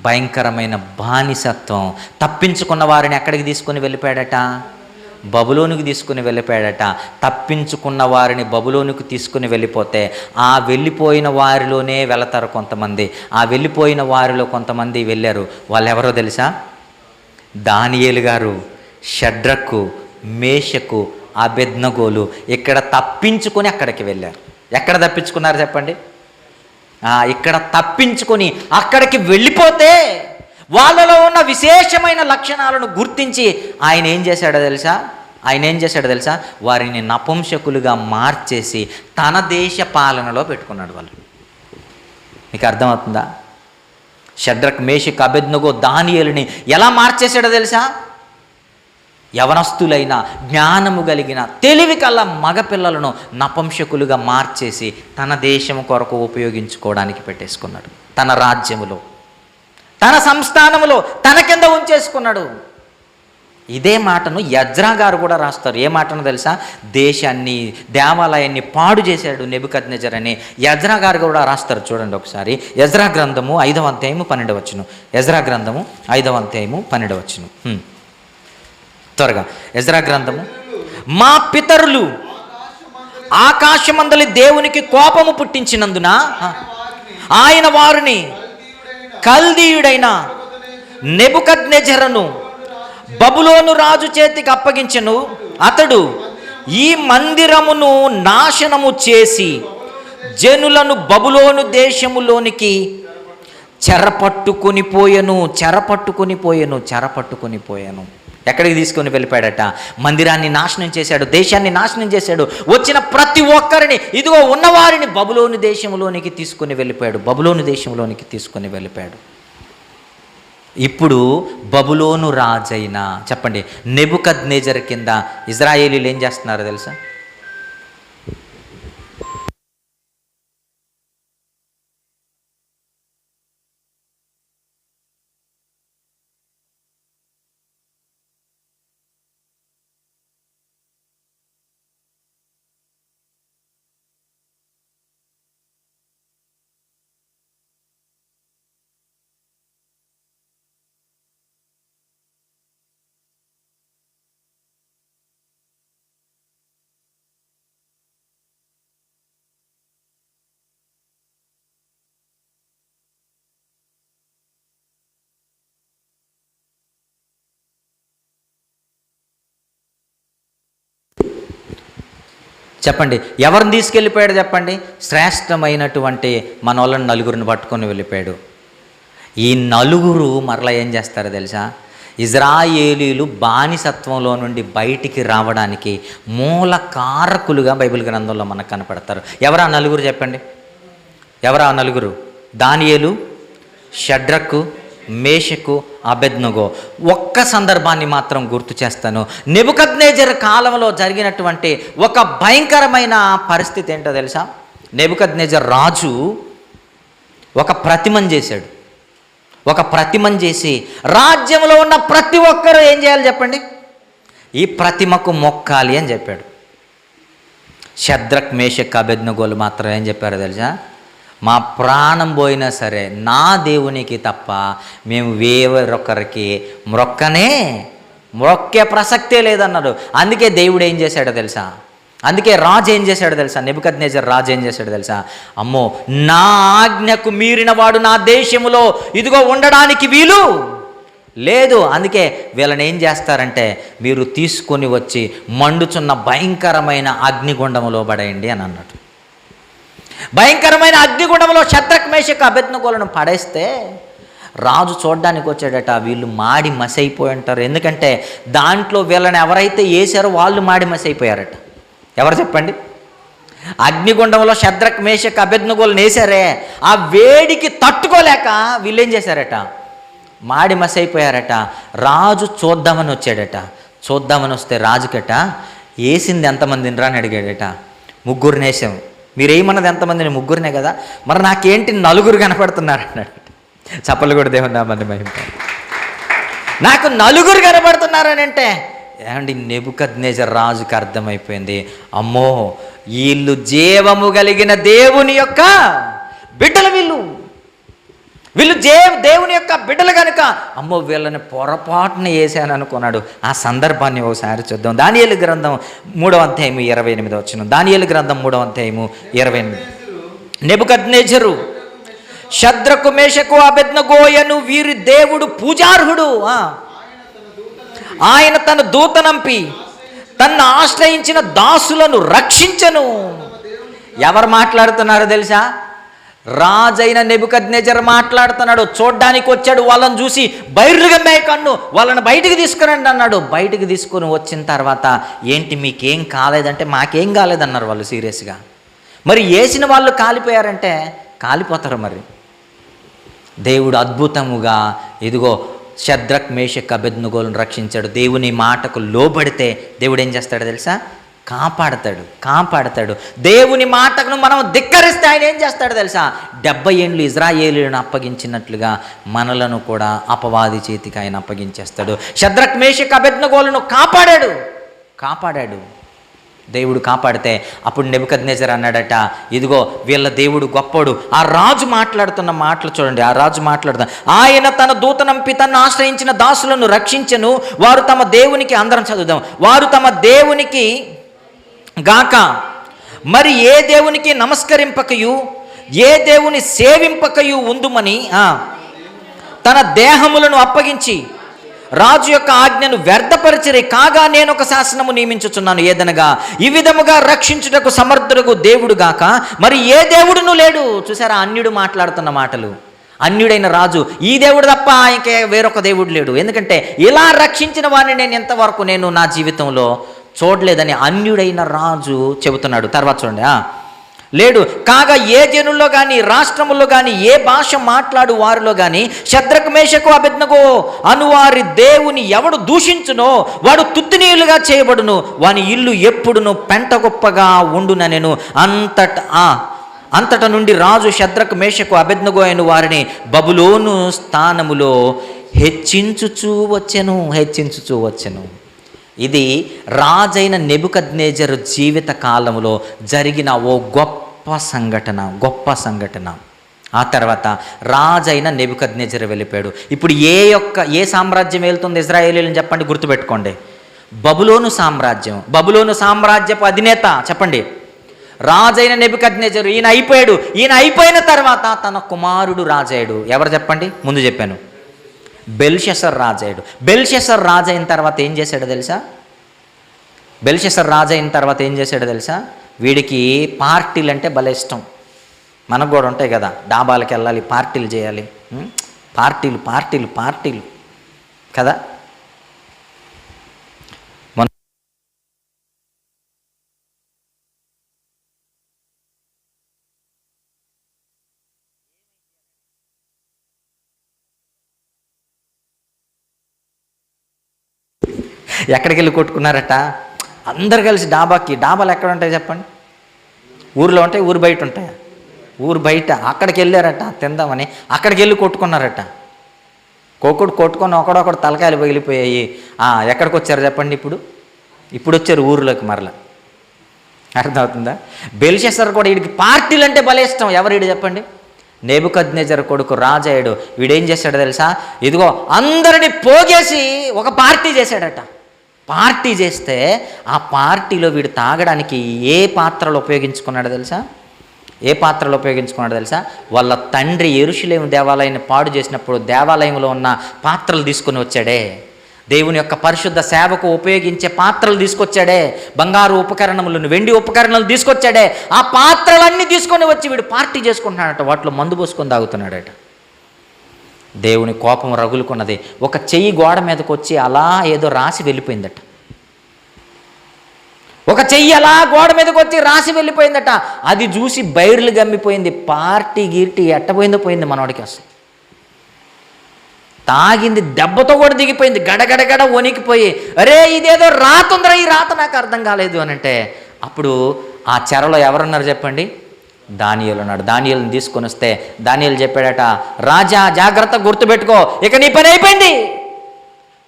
భయంకరమైన బానిసత్వం. తప్పించుకున్న వారిని ఎక్కడికి తీసుకొని వెళ్ళిపోయాడట? బబులోనికి తీసుకుని వెళ్ళిపోయాడట. తప్పించుకున్న వారిని బబులోనికి తీసుకుని వెళ్ళిపోతే ఆ వెళ్ళిపోయిన వారిలోనే వెళతారు కొంతమంది. ఆ వెళ్ళిపోయిన వారిలో కొంతమంది వెళ్ళారు. వాళ్ళు ఎవరో తెలుసా? దానియేలు గారు, షడ్రకు, మేషకు, అబెద్నగోలు. ఇక్కడ తప్పించుకొని అక్కడికి వెళ్ళారు. ఎక్కడ తప్పించుకున్నారు చెప్పండి? ఇక్కడ తప్పించుకొని అక్కడికి వెళ్ళిపోతే వాళ్ళలో ఉన్న విశేషమైన లక్షణాలను గుర్తించి ఆయన ఏం చేశాడో తెలుసా? ఆయన ఏం చేశాడు తెలుసా? వారిని నపుంసకులుగా మార్చేసి తన దేశ పాలనలో పెట్టుకున్నాడు. వాళ్ళు, మీకు అర్థమవుతుందా? షడ్రక్, మేషక్, అబేద్నెగో, దానియేలుని ఎలా మార్చేశాడో తెలుసా? యవనస్తులైన, జ్ఞానము కలిగిన, తెలివి కల మగపిల్లలను నపుంసకులుగా మార్చేసి తన దేశం కొరకు ఉపయోగించుకోవడానికి పెట్టేసుకున్నాడు. తన రాజ్యములో, తన సంస్థానములో తన కింద ఉంచేసుకున్నాడు. ఇదే మాటను ఎజ్రా గారు కూడా రాస్తారు. ఏ మాటను తెలుసా? దేశాన్ని, దేవాలయాన్ని పాడు చేశాడు నెబుకద్నెజర్ అని ఎజ్రా గారు కూడా రాస్తారు. చూడండి ఒకసారి. ఎజ్రా గ్రంథము 5వ అధ్యాయము 12వ వచనం. ఎజ్రా గ్రంథము 5వ అధ్యాయము 12వ వచనం. త్వరగా. ఎజ్రా గ్రంథము. మా పితరులు ఆకాశమందలి దేవునికి కోపము పుట్టించినందున ఆయన వారిని కల్దీయుడైన నెబుకద్నెజరును బబులోను రాజు చేతికి అప్పగించెను. అతడు ఈ మందిరమును నాశనము చేసి జనులను బబులోను దేశములోనికి చెరపట్టుకొని పోయెను. ఎక్కడికి తీసుకొని వెళ్ళిపోయాడట? మందిరాన్ని నాశనం చేశాడు, దేశాన్ని నాశనం చేశాడు. వచ్చిన ప్రతి ఒక్కరిని, ఇదిగో ఉన్నవారిని బబులోను దేశంలోనికి తీసుకొని వెళ్ళిపోయాడు. ఇప్పుడు బబులోను రాజైన, చెప్పండి, నెబుకద్నెజర్ కింద ఇజ్రాయేలీలు ఏం చేస్తున్నారో తెలుసా? చెప్పండి, ఎవరిని తీసుకెళ్ళిపోయాడు చెప్పండి? శ్రేష్టమైనటువంటి మన వాళ్ళని నలుగురిని పట్టుకొని వెళ్ళిపోయాడు. ఈ నలుగురు మరలా ఏం చేస్తారో తెలుసా? ఇజ్రాయేలీలు బానిసత్వంలో నుండి బయటికి రావడానికి మూల కారకులుగా బైబిల్ గ్రంథంలో మనకు కనపడతారు. ఎవరా నలుగురు చెప్పండి? ఎవరా నలుగురు? దానియేలు, షడ్రకు, మేషకు, అబేద్నెగో. ఒక్క సందర్భాన్ని మాత్రం గుర్తు చేస్తాను. నెబుకద్నెజర్ కాలంలో జరిగినటువంటి ఒక భయంకరమైన పరిస్థితి ఏంటో తెలుసా? నెబుకద్నెజర్ రాజు ఒక ప్రతిమను చేశాడు. ఒక ప్రతిమను చేసి రాజ్యంలో ఉన్న ప్రతి ఒక్కరూ ఏం చేయాలి చెప్పండి? ఈ ప్రతిమకు మొక్కాలి అని చెప్పాడు. షడ్రక్, మేషక్, అబేద్నెగోలు మాత్రం ఏం చెప్పారో తెలుసా? మా ప్రాణం పోయినా సరే నా దేవునికి తప్ప మేము వేరొకరికి మొక్కే ప్రసక్తే లేదన్నాడు. అందుకే దేవుడు ఏం చేశాడో తెలుసా? అందుకే రాజు ఏం చేశాడో తెలుసా? నెబుకద్నెజర్ రాజు ఏం చేశాడో తెలుసా? అమ్మో, నా ఆజ్ఞకు మీరిన వాడు నా దేశములో ఇదిగో ఉండడానికి వీలు లేదు. అందుకే వీళ్ళని ఏం చేస్తారంటే, మీరు తీసుకొని వచ్చి మండుచున్న భయంకరమైన అగ్నిగుండములో పడేయండి అని అన్నాడు. భయంకరమైన అగ్నిగుండంలో షడ్రక్, మేషక్, అబేద్నెగోలను పడేస్తే రాజు చూడడానికి వచ్చాడట. వీళ్ళు మాడి మసైపోయి ఉంటారు. ఎందుకంటే దాంట్లో వీళ్ళని ఎవరైతే వేసారో వాళ్ళు మాడి మసైపోయారట. ఎవరు చెప్పండి? అగ్నిగుండంలో షడ్రక్, మేషక్, అబేద్నెగోలను వేసారే, ఆ వేడికి తట్టుకోలేక వీళ్ళు ఏం చేశారట? మాడి మసైపోయారట. రాజు చూద్దామని వచ్చాడట. చూద్దామని వస్తే రాజుకట వేసింది ఎంతమందిని రా అని అడిగాడట. ముగ్గురిని వేసాము. మీరు ఏమన్నది ఎంతమందిని? ముగ్గురినే కదా. మరి నాకేంటి నలుగురు కనపడుతున్నారు అన్నాడు. చప్పలు కూడా దేవుని నామమున మహిమ. నాకు నలుగురు కనపడుతున్నారని అంటే ఏమండి, నెబుకద్నెజర్ రాజుకి అర్థమైపోయింది, అమ్మో వీళ్ళు జీవము కలిగిన దేవుని యొక్క బిడ్డలు, వీళ్ళు దేవుని యొక్క బిడ్డలు కనుక అమ్మో వీళ్ళని పొరపాటున వేసాను అనుకున్నాడు. ఆ సందర్భాన్ని ఒకసారి చూద్దాం. దానియేలు గ్రంథం 3వ అధ్యాయము 28వ వచనం. దానియేలు గ్రంథం 3వ అధ్యాయము 28. నెబుకద్నెజరు షద్రకు, మేషకు, అబేద్నెగోయను వీరి దేవుడు పూజార్హుడు. ఆయన తన దూతనంపి తన్ను ఆశ్రయించిన దాసులను రక్షించను. ఎవరు మాట్లాడుతున్నారో తెలుసా? రాజైన నెబుకద్నెజర్ మాట్లాడుతున్నాడు. చూడ్డానికి వచ్చాడు, వాళ్ళని చూసి బైర్లుగా కన్ను, వాళ్ళని బయటికి తీసుకురండి అన్నాడు. బయటికి తీసుకొని వచ్చిన తర్వాత ఏంటి మీకేం కాలేదంటే మాకేం కాలేదన్నారు వాళ్ళు సీరియస్గా. మరి వేసిన వాళ్ళు కాలిపోయారంటే కాలిపోతారు. మరి దేవుడు అద్భుతముగా ఇదిగో షద్రక్ మేషక్ అబేద్నెగోలను రక్షించాడు. దేవుని మాటకు లోబడితే దేవుడు ఏం చేస్తాడో తెలుసా? కాపాడతాడు. దేవుని మాటను మనం ధిక్కరిస్తే ఆయన ఏం చేస్తాడో తెలుసా? 70 ఏండ్లు ఇజ్రాయేలీయులను అప్పగించినట్లుగా మనలను కూడా అపవాది చేతికి ఆయన అప్పగించేస్తాడు. షద్రక్ మేషక్ అబేద్నెగోలను కాపాడాడు. దేవుడు కాపాడితే అప్పుడు నెబుకద్నెజర్ అన్నాడట, ఇదిగో వీళ్ళ దేవుడు గొప్పోడు. ఆ రాజు మాట్లాడుతున్న మాటలు చూడండి. ఆ రాజు మాట్లాడుతున్న, ఆయన తన దూతనంపి తను ఆశ్రయించిన దాసులను రక్షించెను. వారు తమ దేవునికి, అందరం చదువుదాం, వారు తమ దేవునికి గాక మరి ఏ దేవునికి నమస్కరింపకయు ఏ దేవుని సేవింపకయు ఉందుమని తన దేహములను అప్పగించి రాజు యొక్క ఆజ్ఞను వ్యర్థపరిచిరి. కాగా నేను ఒక శాసనము నియమించుచున్నాను, ఏదనగా ఈ విధముగా రక్షించుటకు సమర్థుడకు దేవుడు గాక మరి ఏ దేవుడును లేడు. చూసారా, అన్యుడు మాట్లాడుతున్న మాటలు. అన్యుడైన రాజు, ఈ దేవుడు తప్ప ఇంకే వేరొక దేవుడు లేడు, ఎందుకంటే ఇలా రక్షించిన వాడిని నేను ఎంతవరకు నేను నా జీవితంలో చూడలేదని అన్యుడైన రాజు చెబుతున్నాడు. తర్వాత చూడండి, లేడు. కాగా ఏ జనుల్లో కానీ రాష్ట్రముల్లో కానీ ఏ భాష మాట్లాడు వారిలో కానీ షద్రక్ మేషకు అబేద్నెగో అనువారి దేవుని ఎవడు దూషించునో వాడు తుత్తునీయులుగా చేయబడును, వాని ఇల్లు ఎప్పుడును పెంట గొప్పగా ఉండున. నేను అంతట నుండి రాజు షద్రక్ మేషకు అబేద్నెగో అయిన వారిని బబులోను స్థానములో హెచ్చించుచూ వచ్చెను. ఇది రాజైన నెబుకద్నెజరు జీవిత కాలంలో జరిగిన ఓ గొప్ప సంఘటన. ఆ తర్వాత రాజైన నెబుకద్నెజరు వెళ్ళిపోయాడు. ఇప్పుడు ఏ సామ్రాజ్యం వెళ్తుంది ఇజ్రాయేలీలను చెప్పండి, గుర్తుపెట్టుకోండి. బబులోను సామ్రాజ్యపు అధినేత చెప్పండి, రాజైన నెబుకద్నెజరు. ఈయన అయిపోయిన తర్వాత తన కుమారుడు రాజయ్యాడు. ఎవరు చెప్పండి? ముందు చెప్పాను, బెల్షస్సర్ రాజు అయిన తర్వాత ఏం చేశాడో తెలుసా? వీడికి పార్టీలు అంటే భలే ఇష్టం. మనకు కూడా ఉంటాయి కదా, డాబాలకు వెళ్ళాలి, పార్టీలు చేయాలి, పార్టీలు కదా. ఎక్కడికి వెళ్ళి కొట్టుకున్నారట? అందరు కలిసి డాబాలు ఎక్కడ ఉంటాయి చెప్పండి? ఊర్లో ఉంటాయి, ఊరు బయట ఉంటాయా? ఊరు బయట. అక్కడికి వెళ్ళారట తిందామని, అక్కడికి వెళ్ళి కొట్టుకున్నారట. కొట్టుకొని ఒకడొకడు తలకాయలు పగిలిపోయాయి. ఎక్కడికి వచ్చారు చెప్పండి? ఇప్పుడు వచ్చారు ఊర్లోకి మరలా. అర్థమవుతుందా? బెల్షస్సర్ కూడా వీడికి పార్టీలు అంటే భలే ఇష్టం. ఎవరు చెప్పండి? నెబుకద్నెజరు కొడుకు రాజయ్యాడు. వీడేం చేశాడో తెలుసా? ఇదిగో అందరిని పోగేసి ఒక పార్టీ చేశాడట. పార్టీ చేస్తే ఆ పార్టీలో వీడు తాగడానికి ఏ పాత్రలు ఉపయోగించుకున్నాడో తెలుసా? వాళ్ళ తండ్రి యెరూషలేము దేవాలయాన్ని పాడు చేసినప్పుడు దేవాలయంలో ఉన్న పాత్రలు తీసుకొని వచ్చాడే, దేవుని యొక్క పరిశుద్ధ సేవకు ఉపయోగించే పాత్రలు తీసుకొచ్చాడే, బంగారు ఉపకరణములను, వెండి ఉపకరణలు తీసుకొచ్చాడే, ఆ పాత్రలన్నీ తీసుకొని వచ్చి వీడు పార్టీ చేసుకుంటున్నాడట. వాటిలో మందు పోసుకొని తాగుతున్నాడట. దేవుని కోపం రగులుకున్నది. ఒక చెయ్యి గోడ మీదకి వచ్చి అలా ఏదో రాసి వెళ్ళిపోయిందట. అది చూసి బైర్లు గమ్మిపోయింది. పార్టీ గీర్టీ ఎట్టపోయిందో పోయింది మనవాడికి. అసలు తాగింది దెబ్బతో కూడా దిగిపోయింది. గడగడగడ వణికిపోయి, అరే ఇదేదో రాత ఉందిరా, ఈ రాత నాకు అర్థం కాలేదు అని అంటే, అప్పుడు ఆ చెరలో ఎవరున్నారు చెప్పండి? దానియేలు ఉన్నాడు. దానియేలుని తీసుకొని వస్తే దానియేలు చెప్పాడట, రాజా జాగ్రత్త, గుర్తుపెట్టుకో, ఇక నీ పని అయిపోయింది.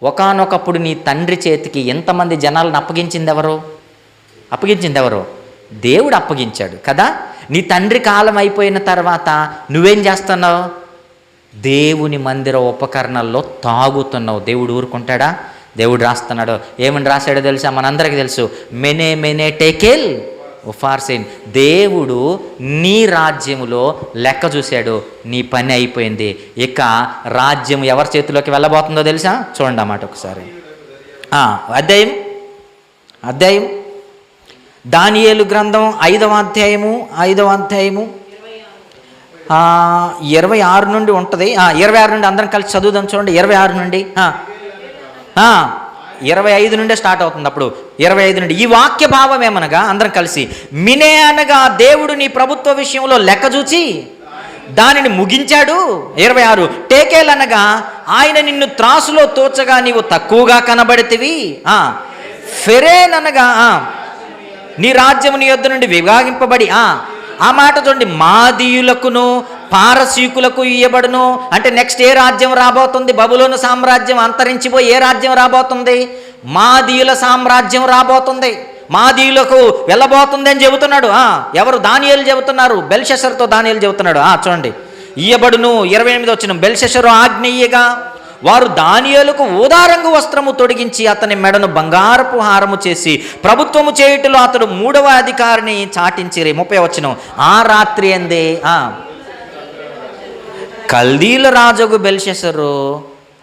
ఒకానొకప్పుడు నీ తండ్రి చేతికి ఎంతమంది జనాలను అప్పగించింది ఎవరు? దేవుడు అప్పగించాడు కదా. నీ తండ్రి కాలం అయిపోయిన తర్వాత నువ్వేం చేస్తున్నావు? దేవుని మందిర ఉపకరణాల్లో తాగుతున్నావు. దేవుడు ఊరుకుంటాడా? దేవుడు రాస్తున్నాడు. ఏమని రాశాడో తెలుసా? మనందరికీ తెలుసు, మెనే టేకెల్ ఉఫార్సిన్. దేవుడు నీ రాజ్యములో లెక్క చూశాడు, నీ పని అయిపోయింది. ఇక రాజ్యం ఎవరి చేతిలోకి వెళ్ళబోతుందో తెలుసా? చూడండి అన్నమాట ఒకసారి. అధ్యాయం దానియేలు గ్రంథం 5వ అధ్యాయము 26 నుండి ఉంటుంది. 26 నుండి అందరం కలిసి చదువుదాం చూడండి. 26 నుండి 25 నుండే స్టార్ట్ అవుతుంది. అప్పుడు 25 నుండి ఈ వాక్య భావం ఏమనగా అందరం కలిసి, మినే అనగా దేవుడు నీ ప్రభుత్వ విషయంలో లెక్క చూచి దానిని ముగించాడు. 26 టేకేల్ అనగా ఆయన నిన్ను త్రాసులో తోచగా నీవు తక్కువగా కనబడితివి. ఫెరేన్ అనగా నీ రాజ్యము నీ యొద్ద నుండి విభాగింపబడి ఆ మాట చూడండి, మాదీయులకును పారసీకులకు ఇయ్యబడును. అంటే నెక్స్ట్ ఏ రాజ్యం రాబోతుంది? బబులోను సామ్రాజ్యం అంతరించిపోయి ఏ రాజ్యం రాబోతుంది? మాదీయుల సామ్రాజ్యం రాబోతుంది. మాదీయులకు వెళ్ళబోతుంది అని చెబుతున్నాడు. ఎవరు? దానియేలు చెబుతున్నారు. బెల్షస్సరుతో దానియేలు చెబుతున్నాడు. చూడండి, ఇయ్యబడును. 28 వచ్చిన, బెల్షస్సరు ఆజ్ఞయ్యగా వారు దానియేలుకు ఊదారంగు వస్త్రము తొడిగించి అతని మెడను బంగారపు హారము చేసి ప్రభుత్వము చేయుటలో అతడు 3వ అధికారిని చాటించిరి. 30 వచ్చిన, ఆ రాత్రి అందే కల్దీల రాజుకు బెల్షస్సరు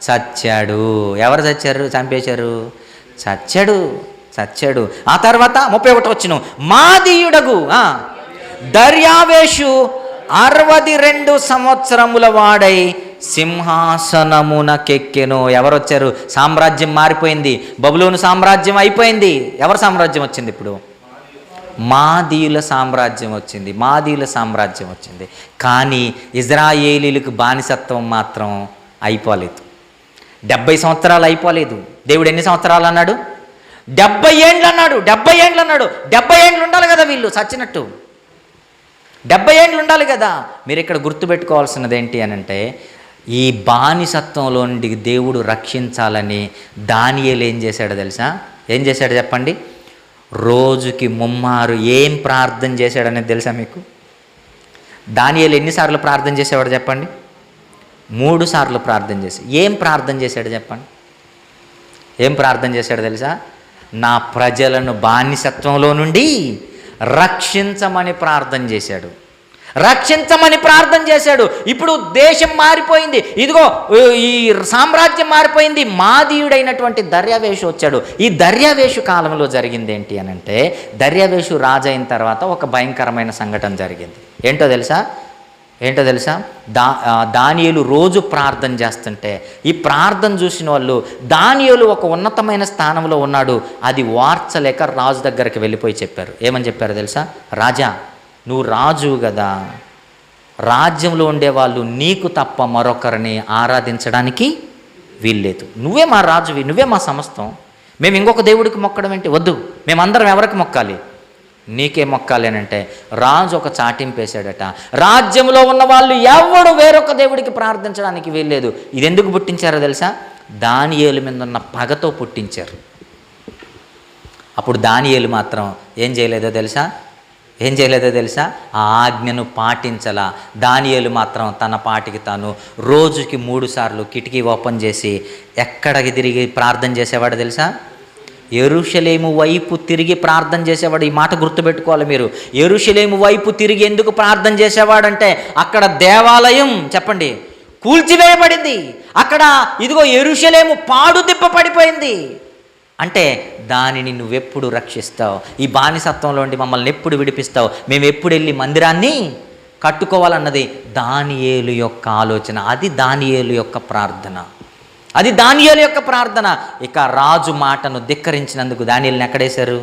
చచ్చాడు. ఎవరు చచ్చారు? చంపేశారు. చచ్చాడు. ఆ తర్వాత 31 వచ్చిన, మాదీయుడగు దర్యావేషు 62 సంవత్సరముల వాడై సింహాసనమునకెక్కెను. ఎవరు వచ్చారు? సామ్రాజ్యం మారిపోయింది. బబులోను సామ్రాజ్యం అయిపోయింది. ఎవరి సామ్రాజ్యం వచ్చింది ఇప్పుడు? మాదీయుల సామ్రాజ్యం వచ్చింది. కానీ ఇజ్రాయేలీలకు బానిసత్వం మాత్రం అయిపోలేదు. 70 సంవత్సరాలు అయిపోలేదు. దేవుడు ఎన్ని సంవత్సరాలు అన్నాడు? 70 ఏండ్లు అన్నాడు. 70 ఏండ్లు ఉండాలి కదా వీళ్ళు చచ్చినట్టు. 70 ఏండ్లు ఉండాలి కదా. మీరు ఇక్కడ గుర్తుపెట్టుకోవాల్సినది ఏంటి అని అంటే, ఈ బానిసత్వంలో నుండి దేవుడు రక్షించాలని దానియేలు ఏం చేశాడో తెలుసా? ఏం చేశాడు చెప్పండి? రోజుకి 3 ఏం ప్రార్థన చేశాడనేది తెలుసా మీకు? దానియేలు ఎన్నిసార్లు ప్రార్థన చేసేవాడు చెప్పండి? 3 సార్లు ప్రార్థన చేసి. ఏం ప్రార్థన చేశాడు చెప్పండి? ఏం ప్రార్థన చేశాడు తెలుసా? నా ప్రజలను బానిసత్వంలో నుండి రక్షించమని ప్రార్థన చేశాడు. ఇప్పుడు దేశం మారిపోయింది. ఇదిగో ఈ సామ్రాజ్యం మారిపోయింది. మాదీయుడైనటువంటి దర్యావేషు వచ్చాడు. ఈ దర్యావేషు కాలంలో జరిగింది ఏంటి అని అంటే, దర్యావేషు రాజు అయిన తర్వాత ఒక భయంకరమైన సంఘటన జరిగింది. ఏంటో తెలుసా? దానియేలు రోజు ప్రార్థన చేస్తుంటే ఈ ప్రార్థన చూసిన వాళ్ళు, దానియేలు ఒక ఉన్నతమైన స్థానంలో ఉన్నాడు, అది వార్చలేక రాజు దగ్గరికి వెళ్ళిపోయి చెప్పారు. ఏమని చెప్పారు తెలుసా? రాజా, నువ్వు రాజు కదా, రాజ్యంలో ఉండేవాళ్ళు నీకు తప్ప మరొకరిని ఆరాధించడానికి వీల్లేదు. నువ్వే మా రాజువి, నువ్వే మా సమస్తం. మేము ఇంకొక దేవుడికి మొక్కడం ఏంటి? వద్దు, మేమందరం ఎవరికి మొక్కాలి? నీకే మొక్కాలి అని అంటే రాజు ఒక చాటింపేశాడట. రాజ్యంలో ఉన్న వాళ్ళు ఎవడు వేరొక దేవుడికి ప్రార్థించడానికి వీల్లేదు. ఇది ఎందుకు పుట్టించారో తెలుసా? దానియేలు మీద ఉన్న పగతో పుట్టించారు. అప్పుడు దానియేలు మాత్రం ఏం చేయలేదో తెలుసా? ఆ ఆజ్ఞను పాటించలా. దానియేలు మాత్రం తన పాటికి తాను రోజుకి 3 సార్లు కిటికీ ఓపెన్ చేసి ఎక్కడికి తిరిగి ప్రార్థన చేసేవాడు తెలుసా? యెరూషలేము వైపు తిరిగి ప్రార్థన చేసేవాడు. ఈ మాట గుర్తుపెట్టుకోవాలి మీరు. యెరూషలేము వైపు తిరిగి ఎందుకు ప్రార్థన చేసేవాడంటే, అక్కడ దేవాలయం చెప్పండి కూల్చివేయబడింది. అక్కడ ఇదిగో యెరూషలేము పాడుదిబ్బ పడిపోయింది. అంటే దానిని నువ్వెప్పుడు రక్షిస్తావు? ఈ బానిసత్వంలో ఉండి మమ్మల్ని ఎప్పుడు విడిపిస్తావు? మేము ఎప్పుడు వెళ్ళి మందిరాన్ని కట్టుకోవాలన్నది దానియేలు యొక్క ఆలోచన. అది దానియేలు యొక్క ప్రార్థన. ఇక రాజు మాటను ధిక్కరించినందుకు దానియేలుని ఎక్కడేశారు?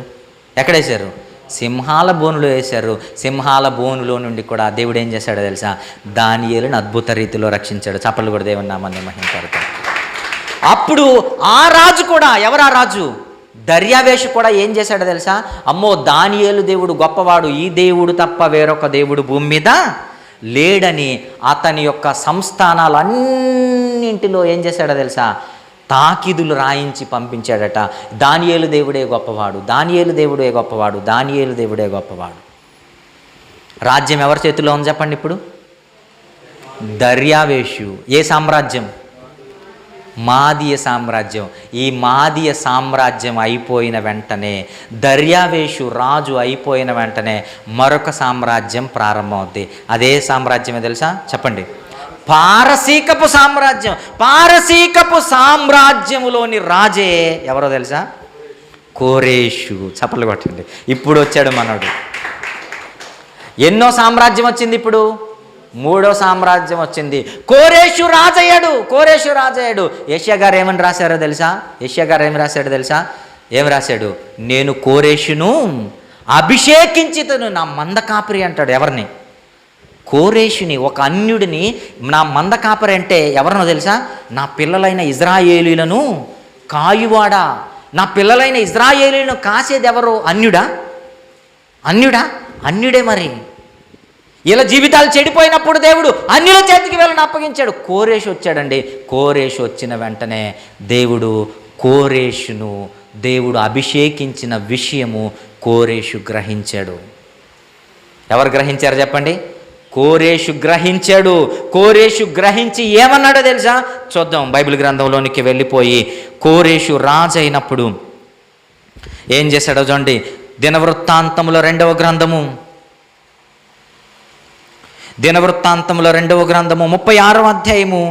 సింహాల బోనులో వేశారు. సింహాల బోనులో నుండి కూడా దేవుడు ఏం చేశాడో తెలుసా? దానియేలుని అద్భుత రీతిలో రక్షించాడు. చప్పట్లు కూడా దేవుని నామాన్ని మహిమపడతాడు. అప్పుడు ఆ రాజు కూడా, ఎవరు ఆ రాజు? దర్యావేషు కూడా ఏం చేశాడో తెలుసా? అమ్మో, దానియేలు దేవుడు గొప్పవాడు, ఈ దేవుడు తప్ప వేరొక దేవుడు భూమి మీద లేడని అతని యొక్క సంస్థానాలన్నింటిలో ఏం చేశాడో తెలుసా? తాకిదులు రాయించి పంపించాడట. దానియేలు దేవుడే గొప్పవాడు. రాజ్యం ఎవరి చేతిలో ఉంది చెప్పండి ఇప్పుడు? దర్యావేషు. ఏ సామ్రాజ్యం? మాదీయ సామ్రాజ్యం. ఈ మాదీయ సామ్రాజ్యం అయిపోయిన వెంటనే, దర్యావేషు రాజు అయిపోయిన వెంటనే మరొక సామ్రాజ్యం ప్రారంభమవుద్ది. అదే సామ్రాజ్యమే తెలుసా? చెప్పండి. పారసీకపు సామ్రాజ్యములోని రాజే ఎవరో తెలుసా? కోరేషు. చప్పట్లు కొట్టండి. ఇప్పుడు వచ్చాడు మనోడు. ఎన్నో సామ్రాజ్యం వచ్చింది ఇప్పుడు? మూడో సామ్రాజ్యం వచ్చింది. కోరేషు రాజయ్యాడు. యెషయా గారు ఏమని రాశారో తెలుసా? యెషయా గారు ఏమి రాశాడో తెలుసా? ఏమి రాశాడు? నేను కోరేషును అభిషేకించితను నా మంద కాపరి అంటాడు. ఎవరిని? కోరేషుని, ఒక అన్యుడిని నా మంద కాపరి అంటే ఎవరినో తెలుసా? నా పిల్లలైన ఇజ్రాయేలీలను కాయువాడా. నా పిల్లలైన ఇజ్రాయేలీలను కాసేది ఎవరు? అన్యుడే. మరి ఇలా జీవితాలు చెడిపోయినప్పుడు దేవుడు అన్యుల చేతికి వీళ్ళని అప్పగించాడు. కోరేషు వచ్చాడండి. కోరేషు వచ్చిన వెంటనే దేవుడు అభిషేకించిన విషయము కోరేషు గ్రహించాడు. ఎవరు గ్రహించారు చెప్పండి? కోరేషు గ్రహించాడు. కోరేషు గ్రహించి ఏమన్నాడో తెలుసా? చూద్దాం, బైబిల్ గ్రంథంలోనికి వెళ్ళిపోయి కోరేషు రాజు అయినప్పుడు ఏం చేశాడో చూడండి. దినవృత్తాంతములో 2వ గ్రంథము 36వ అధ్యాయము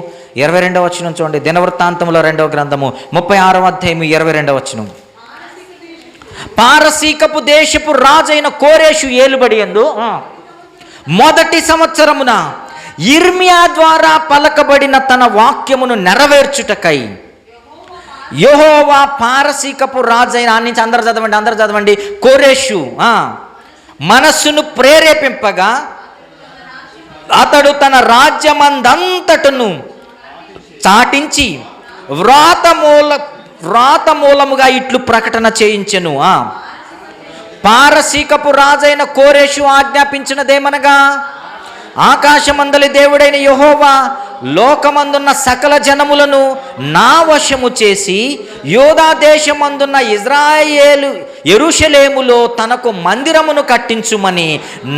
22వ వచనం చూడండి. దినవృత్తాంతములో 2వ గ్రంథము 36వ అధ్యాయము 22వ వచనం. పారసీకపు దేశపు రాజైన కోరేషు ఏలుబడి యందు మొదటి సంవత్సరమున యిర్మీయా ద్వారా పలకబడిన తన వాక్యమును నెరవేర్చుటకై యెహోవా పారసీకపు రాజైన, నుంచి అందరు చదవండి. కోరేషు మనస్సును ప్రేరేపింపగా అతడు తన రాజ్యమందంతటను చాటించి వ్రాత మూలముగా ఇట్లు ప్రకటన చేయించెను. పారసీకపు రాజైన కోరేషు ఆజ్ఞాపించినదేమనగా, ఆకాశమందలి దేవుడైన యెహోవా లోకమందున్న సకల జనములను నా వశము చేసి యోధా దేశమందున్న యెరూషలేములో తనకు మందిరమును కట్టించుమని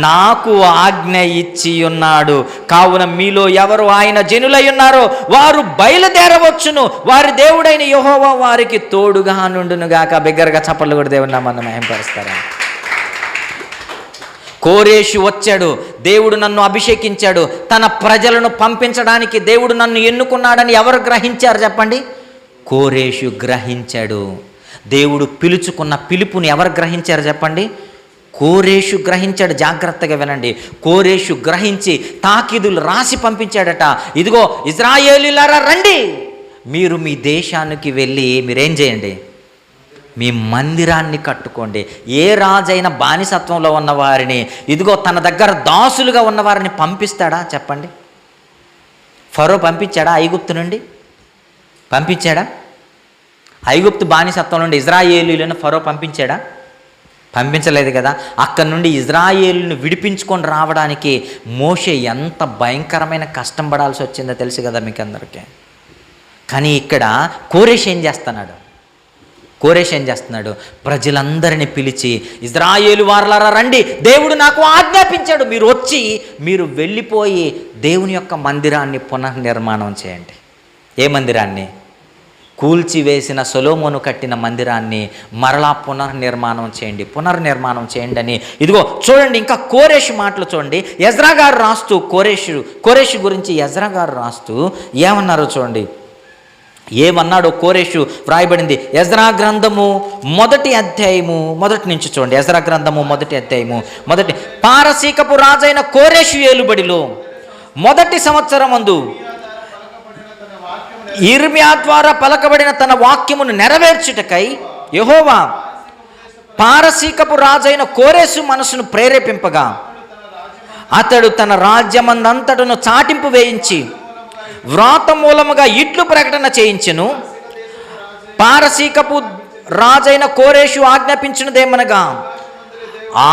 నాకు ఆజ్ఞ ఇచ్చి ఉన్నాడు. కావున మీలో ఎవరు ఆయన జనులై ఉన్నారో వారు బయలుదేరవచ్చును. వారి దేవుడైన యెహోవా వారికి తోడుగా నుండునుగాక. బిగ్గరగా చప్పట్లు కూడా దేవుని నామమున మహిమపరుస్తారా? కోరేషు వచ్చాడు. దేవుడు నన్ను అభిషేకించాడు, తన ప్రజలను పంపించడానికి దేవుడు నన్ను ఎన్నుకున్నాడని ఎవరు గ్రహించారు చెప్పండి? కోరేషు గ్రహించాడు. దేవుడు పిలుచుకున్న పిలుపుని ఎవరు గ్రహించారు చెప్పండి? కోరేషు గ్రహించాడు. జాగ్రత్తగా వినండి. కోరేషు గ్రహించి తాకీదులు రాసి పంపించాడట. ఇదిగో ఇశ్రాయేలీయులారా రండి, మీరు మీ దేశానికి వెళ్ళి మీరేం చేయండి? మీ మందిరాన్ని కట్టుకోండి. ఏ రాజైన బానిసత్వంలో ఉన్నవారిని, ఇదిగో తన దగ్గర దాసులుగా ఉన్నవారిని పంపిస్తాడా చెప్పండి? ఫరో పంపించాడా? ఐగుప్తు నుండి పంపించాడా? ఐగుప్తు బానిసత్వం నుండి ఇజ్రాయేలీయులను ఫరో పంపించాడా? పంపించలేదు కదా. అక్కడి నుండి ఇజ్రాయేలును విడిపించుకొని రావడానికి మోషే ఎంత భయంకరమైన కష్టం పడాల్సి వచ్చిందో తెలుసు కదా మీకు అందరికీ. కానీ ఇక్కడ కోరేషు ఏం చేస్తున్నాడు? ప్రజలందరినీ పిలిచి, ఇజ్రాయేలు వారలారా రండి, దేవుడు నాకు ఆజ్ఞాపించాడు, మీరు వచ్చి మీరు వెళ్ళిపోయి దేవుని యొక్క మందిరాన్ని పునర్నిర్మాణం చేయండి. ఏ మందిరాన్ని? కూల్చివేసిన సొలొమోను కట్టిన మందిరాన్ని మరలా పునర్నిర్మాణం చేయండి అని. ఇదిగో చూడండి, ఇంకా కోరేషు మాటలు చూడండి. ఎజ్రా గారు రాస్తూ కోరేషు గురించి ఎజ్రా గారు రాస్తూ ఏమన్నారో చూడండి. ఏమన్నాడో కోరేషు వ్రాయబడింది. ఎజ్రా గ్రంథము 1వ అధ్యాయము 1 నుంచి చూడండి. ఎజ్రా గ్రంథము 1వ అధ్యాయము 1. పారసీకపు రాజైన కోరేషు ఏలుబడిలో 1వ సంవత్సరమందు యిర్మీయా ద్వారా పలకబడిన తన వాక్యమును నెరవేర్చుటకై యెహోవా పారసీకపు రాజైన కోరేషు మనసును ప్రేరేపింపగా అతడు తన రాజ్యమందంతటను చాటింపు వేయించి వ్రాత మూలముగా ఇట్లు ప్రకటన చేయించెను. పారసీకపు రాజైన కోరేషు ఆజ్ఞాపించినదేమనగా,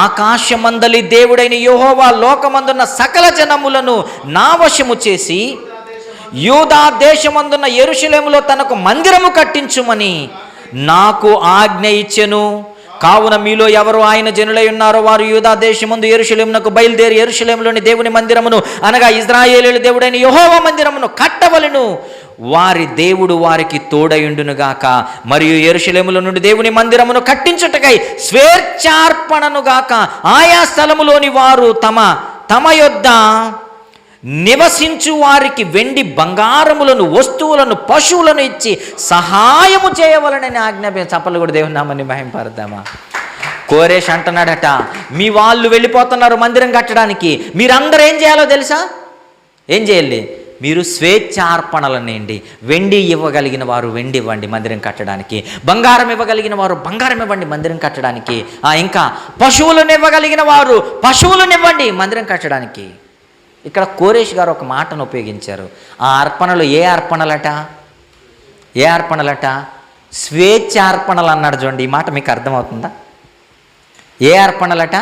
ఆకాశమందలి దేవుడైన యెహోవా లోకమందున్న సకల జనములను నా వశము చేసి యూదా దేశమందున్న యెరూషలేములో తనకు మందిరము కట్టించుమని నాకు ఆజ్ఞ ఇచ్చెను. కావున మీలో ఎవరు ఆయన జనులై ఉన్నారో వారు యూదా దేశమందు యెరూషలేమునకు బయలుదేరి యెరూషలేములోని దేవుని మందిరమును, అనగా ఇశ్రాయేలీయుల దేవుడైన యెహోవా మందిరమును కట్టవలెను. వారి దేవుడు వారికి తోడయుండునుగాక. మరియు యెరూషలేములో నుండి దేవుని మందిరమును కట్టించుటకై స్వేచ్ఛార్పణనుగాక ఆయా స్థలములోని వారు తమ యొద్ద నివసించు వారికి వెండి బంగారములను, వస్తువులను, పశువులను ఇచ్చి సహాయము చేయవలనని ఆజ్ఞాపి. చప్పలు కూడా దేవుని నామమున మహిమపరుద్దామా? కోరేషు అంటున్నాడట, మీ వాళ్ళు వెళ్ళిపోతున్నారు మందిరం కట్టడానికి, మీరందరూ ఏం చేయాలో తెలుసా? ఏం చేయాలి? మీరు స్వేచ్ఛార్పణలనేయండి. వెండి ఇవ్వగలిగిన వారు వెండి ఇవ్వండి మందిరం కట్టడానికి, బంగారం ఇవ్వగలిగిన వారు బంగారం ఇవ్వండి మందిరం కట్టడానికి, ఇంకా పశువులను ఇవ్వగలిగిన వారు పశువులను ఇవ్వండి మందిరం కట్టడానికి. ఇక్కడ కోరేష్ గారు ఒక మాటను ఉపయోగించారు. ఆ అర్పణలు ఏ అర్పణలట? ఏ అర్పణలట? స్వేచ్ఛార్పణలు అన్నాడు. చూడండి, ఈ మాట మీకు అర్థమవుతుందా? ఏ అర్పణలట?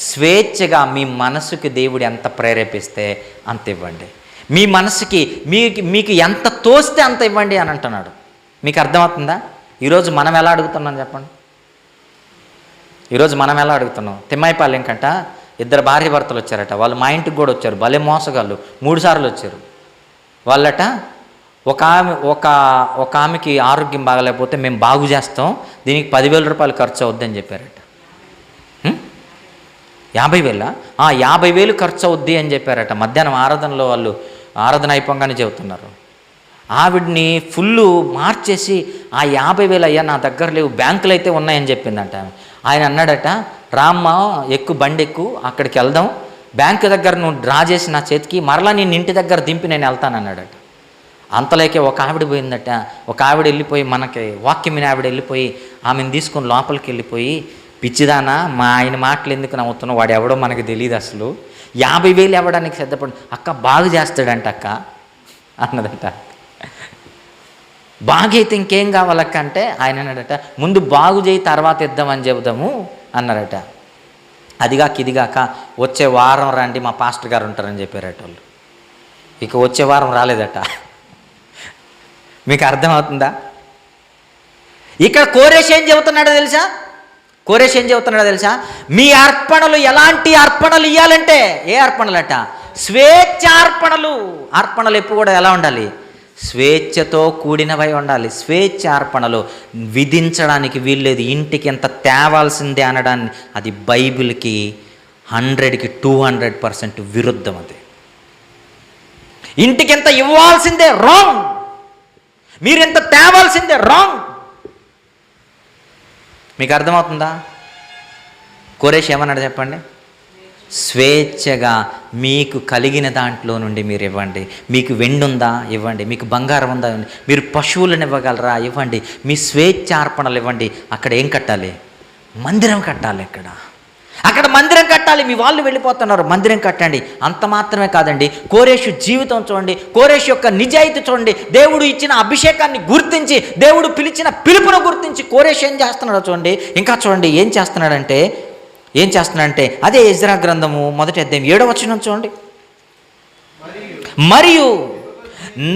స్వేచ్ఛగా మీ మనసుకి దేవుడు ఎంత ప్రేరేపిస్తే అంత ఇవ్వండి. మీ మనసుకి మీకు ఎంత తోస్తే అంత ఇవ్వండి అని అంటున్నాడు. మీకు అర్థమవుతుందా? ఈరోజు మనం ఎలా అడుగుతున్నాం చెప్పండి? ఈరోజు మనం ఎలా అడుగుతున్నాం? తిమ్మాయిపాలెం కంట 2 భార్య భర్తలు వచ్చారట. వాళ్ళు మా ఇంటికి కూడా వచ్చారు. భలే మోసగాళ్ళు, 3 సార్లు వచ్చారు. వాళ్ళట ఒక ఆమెకి ఆరోగ్యం బాగలేకపోతే మేము బాగు చేస్తాం, దీనికి 10,000 రూపాయలు ఖర్చు అవుద్దని చెప్పారట. 50,000? 50,000 ఖర్చు అవుద్ది అని చెప్పారట. మధ్యాహ్నం ఆరాధనలో వాళ్ళు ఆరాధన అయిపోగానే చెబుతున్నారు. ఆవిడ్ని ఫుల్లు మార్చేసి, 50,000 అయ్యా నా దగ్గర లేవు, బ్యాంకులు అయితే ఉన్నాయని చెప్పిందంట. ఆయన అన్నాడట, రామ్మ ఎక్కు, బండి ఎక్కు, అక్కడికి వెళ్దాం, బ్యాంకు దగ్గర నువ్వు డ్రా చేసి నా చేతికి, మరలా నేను ఇంటి దగ్గర దింపి నేను వెళ్తానన్నాడట. అంతలోకే ఒక ఆవిడ పోయిందట. ఒక ఆవిడ వెళ్ళిపోయి, మనకి వాక్యమైన ఆవిడ వెళ్ళిపోయి ఆమెను తీసుకొని లోపలికి వెళ్ళిపోయి, పిచ్చిదానా మా ఆయన మాటలు ఎందుకు నవ్వుతున్నావు, వాడు ఎవడో మనకు తెలియదు, అసలు 50,000 ఇవ్వడానికి సిద్ధపడి, అక్క బాగు చేస్తాడంట అక్క అన్నదట. బాగైతే ఇంకేం కావాలక్క అంటే ఆయన అన్నాడట, ముందు బాగు చేయి తర్వాత ఇద్దామని చెబుదాము అన్నారట. అదిగాక ఇదిగాక వచ్చే వారం రండి మా పాస్టర్ గారు ఉంటారని చెప్పారట వాళ్ళు. ఇక వచ్చే వారం రాలేదట. మీకు అర్థమవుతుందా? ఇక్కడ కోరేష్ ఏం చెబుతున్నాడో తెలుసా? కోరేష్ ఏం చెబుతున్నాడో తెలుసా? మీ అర్పణలు ఎలాంటి అర్పణలు ఇవ్వాలంటే, ఏ అర్పణలట? స్వేచ్ఛార్పణలు. అర్పణలు ఎప్పుడు కూడా ఎలా ఉండాలి? స్వేచ్ఛతో కూడినవై ఉండాలి. స్వేచ్ఛ అర్పణలు విధించడానికి వీల్లేదు. ఇంటికి ఎంత తేవాల్సిందే అనడాన్ని, అది బైబిల్కి 100కి 200% విరుద్ధం. అది ఇంటికి ఎంత ఇవ్వాల్సిందే రాంగ్, మీరెంత తేవాల్సిందే రాంగ్. మీకు అర్థమవుతుందా? కోరేష్ ఏమన్నాడు చెప్పండి? స్వేచ్ఛగా మీకు కలిగిన దాంట్లో నుండి మీరు ఇవ్వండి. మీకు వెండి ఉందా ఇవ్వండి, మీకు బంగారం ఉందా ఇవ్వండి, మీరు పశువులను ఇవ్వగలరా ఇవ్వండి, మీ స్వేచ్ఛార్పణలు ఇవ్వండి. అక్కడ ఏం కట్టాలి? మందిరం కట్టాలి. అక్కడ మందిరం కట్టాలి. మీ వాళ్ళు వెళ్ళిపోతున్నారు, మందిరం కట్టండి. అంత మాత్రమే కాదండి, కోరేషు జీవితం చూడండి, కోరేషు యొక్క నిజాయితీ చూడండి. దేవుడు ఇచ్చిన అభిషేకాన్ని గుర్తించి, దేవుడు పిలిచిన పిలుపును గుర్తించి కోరేషు ఏం చేస్తున్నాడో చూడండి. ఇంకా చూడండి ఏం చేస్తున్నాడంటే అదే ఎజ్రా గ్రంథము 1వ అధ్యాయం 7వ వచనం చూడండి. మరియు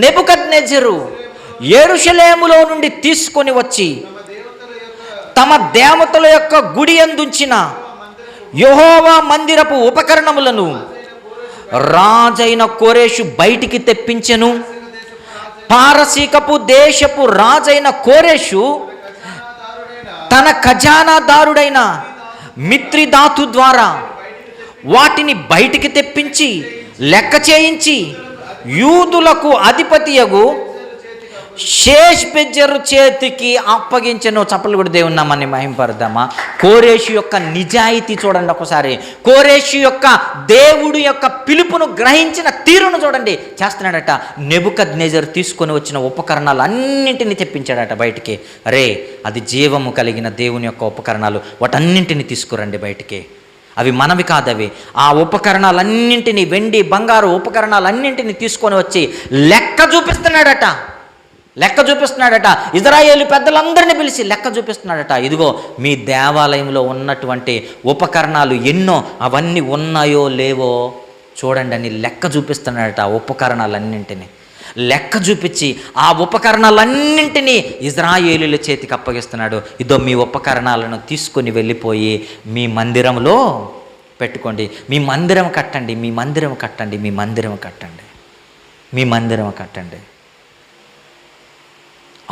నెబుకద్నెజరు యెరూషలేములో నుండి తీసుకొని వచ్చి తమ దేవతల యొక్క గుడి యందుంచిన యెహోవా మందిరపు ఉపకరణములను రాజైన కోరేషు బయటికి తెప్పించెను. పారసీకపు దేశపు రాజైన కోరేషు తన ఖజానాదారుడైన మిత్రిదాతు ద్వారా వాటిని బయటికి తెప్పించి లెక్క చేయించి యూదులకు అధిపతియగు షేష్బెజ్జరు చేతికి అప్పగించెను. చప్పలు కూడా దేవుని నామాన్ని మహింపరుద్దామా. కోరేషు యొక్క నిజాయితీ చూడండి ఒకసారి. కోరేషు యొక్క దేవుడు యొక్క పిలుపును గ్రహించిన తీరును చూడండి. చేస్తున్నాడట. నెబుకద్నెజరు తీసుకొని వచ్చిన ఉపకరణాలు అన్నింటినీ తెప్పించాడట బయటికి. అరే, అది జీవము కలిగిన దేవుని యొక్క ఉపకరణాలు, వాటన్నింటినీ తీసుకురండి బయటికి. అవి మనవి కాదవి. ఆ ఉపకరణాలన్నింటినీ, వెండి బంగారు ఉపకరణాలన్నింటినీ తీసుకొని వచ్చి లెక్క చూపిస్తున్నాడట. ఇజ్రాయేలు పెద్దలందరినీ పిలిచి లెక్క చూపిస్తున్నాడట. ఇదిగో మీ దేవాలయంలో ఉన్నటువంటి ఉపకరణాలు ఎన్నో, అవన్నీ ఉన్నాయో లేవో చూడండి అని లెక్క చూపిస్తున్నాడట. ఉపకరణాలన్నింటినీ లెక్క చూపించి ఆ ఉపకరణాలన్నింటినీ ఇజ్రాయేలుల చేతికి అప్పగిస్తున్నాడు. ఇదో మీ ఉపకరణాలను తీసుకొని వెళ్ళిపోయి మీ మందిరంలో పెట్టుకోండి. మీ మందిరం కట్టండి.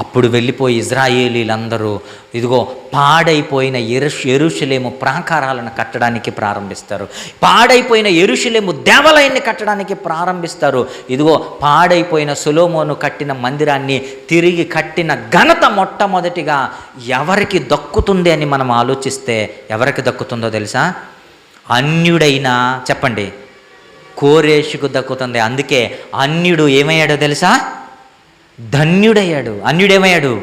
అప్పుడు వెళ్ళిపోయి ఇజ్రాయేలీలందరూ ఇదిగో పాడైపోయిన యెరూషలేము ప్రాకారాలను కట్టడానికి ప్రారంభిస్తారు. పాడైపోయిన యెరూషలేము దేవాలయాన్ని కట్టడానికి ప్రారంభిస్తారు. ఇదిగో పాడైపోయిన సొలొమోను కట్టిన మందిరాన్ని తిరిగి కట్టిన ఘనత మొట్టమొదటిగా ఎవరికి దక్కుతుంది అని మనం ఆలోచిస్తే ఎవరికి దక్కుతుందో తెలుసా? అన్యుడైనా, చెప్పండి, కోరేషుకు దక్కుతుంది. అందుకే అన్యుడు ఏమయ్యాడో తెలుసా? ధన్యుడయ్యాడు. అన్యుడేమయ్యాడు?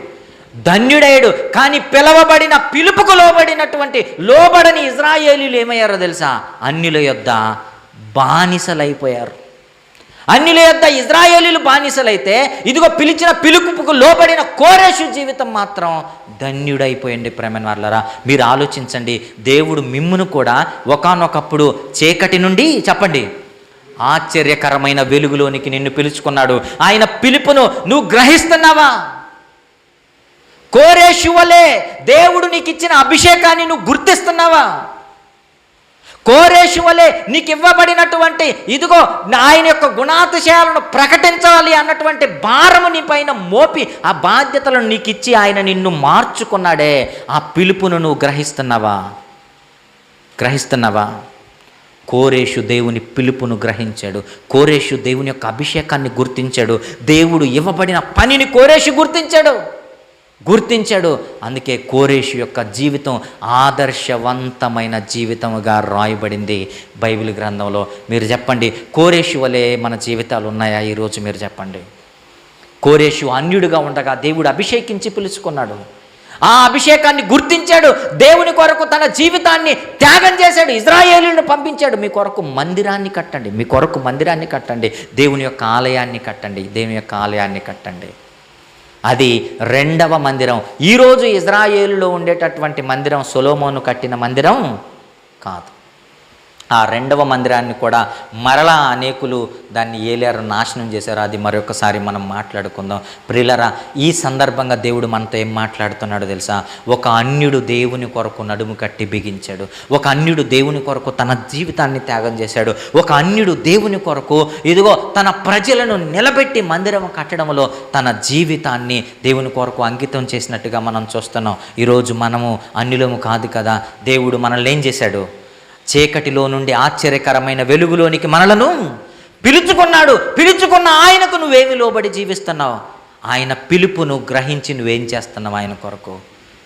ధన్యుడయ్యాడు. కానీ పిలవబడిన పిలుపుకు లోబడని ఇజ్రాయేలీలు ఏమయ్యారో తెలుసా? అన్యుల యొద్ద బానిసలైపోయారు. అన్యుల యొద్ద ఇజ్రాయేలీలు బానిసలైతే, ఇదిగో పిలిచిన పిలుపుకు లోబడిన కోరేషు జీవితం మాత్రం ధన్యుడైపోయింది. ప్రేమైన వారలారా, మీరు ఆలోచించండి. దేవుడు మిమ్మును కూడా ఒకానొకప్పుడు చీకటి నుండి, చెప్పండి, ఆశ్చర్యకరమైన వెలుగులోనికి నిన్ను పిలుచుకున్నాడు. ఆయన పిలుపును నువ్వు గ్రహిస్తున్నావా? కోరేషు వలె దేవుడు నీకు ఇచ్చిన అభిషేకాన్ని నువ్వు గుర్తిస్తున్నావా? కోరేషు వలె నీకు ఇవ్వబడినటువంటి, ఇదిగో ఆయన యొక్క గుణాతిశయాలను ప్రకటించాలి అన్నటువంటి భారము నీ పైన మోపి ఆ బాధ్యతలను నీకు ఇచ్చి ఆయన నిన్ను మార్చుకున్నాడే, ఆ పిలుపును నువ్వు గ్రహిస్తున్నావా? కోరేషు దేవుని పిలుపును గ్రహించాడు. కోరేషు దేవుని యొక్క అభిషేకాన్ని గుర్తించాడు. దేవుడు ఇవ్వబడిన పనిని కోరేషు గుర్తించాడు. అందుకే కోరేషు యొక్క జీవితం ఆదర్శవంతమైన జీవితముగా రాయబడింది బైబిల్ గ్రంథంలో. మీరు చెప్పండి, కోరేషు వలె మన జీవితాలు ఉన్నాయా ఈరోజు? మీరు చెప్పండి. కోరేషు అన్యుడిగా ఉండగా దేవుడు అభిషేకించి పిలుచుకున్నాడు. ఆ అభిషేకాన్ని గుర్తించాడు. దేవుని కొరకు తన జీవితాన్ని త్యాగం చేశాడు. ఇజ్రాయేలీలను పంపించాడు, మీ కొరకు మందిరాన్ని కట్టండి, దేవుని యొక్క ఆలయాన్ని కట్టండి. అది రెండవ మందిరం. ఈరోజు ఇజ్రాయేలులో ఉండేటటువంటి మందిరం సొలొమోను కట్టిన మందిరం కాదు. ఆ రెండవ మందిరాన్ని కూడా మరలా అనేకులు దాన్ని ఏలారు, నాశనం చేశారు. అది మరొకసారి మనం మాట్లాడుకుందాం. ప్రియులరా, ఈ సందర్భంగా దేవుడు మనతో ఏం మాట్లాడుతున్నాడో తెలుసా? ఒక అన్యుడు దేవుని కొరకు నడుము కట్టి బిగించాడు. ఒక అన్యుడు దేవుని కొరకు తన జీవితాన్ని త్యాగం చేశాడు. ఒక అన్యుడు దేవుని కొరకు, ఇదిగో, తన ప్రజలను నిలబెట్టి మందిరం కట్టడంలో తన జీవితాన్ని దేవుని కొరకు అంకితం చేసినట్టుగా మనం చూస్తున్నాం. ఈరోజు మనము అన్యులము కాదు కదా. దేవుడు మనల్ని ఏం చేశాడు? చీకటిలో నుండి ఆశ్చర్యకరమైన వెలుగులోనికి మనలను పిలుచుకున్న ఆయనకు నువ్వేమి లోబడి జీవిస్తున్నావు? ఆయన పిలుపును గ్రహించి నువ్వేం చేస్తున్నావు ఆయన కొరకు?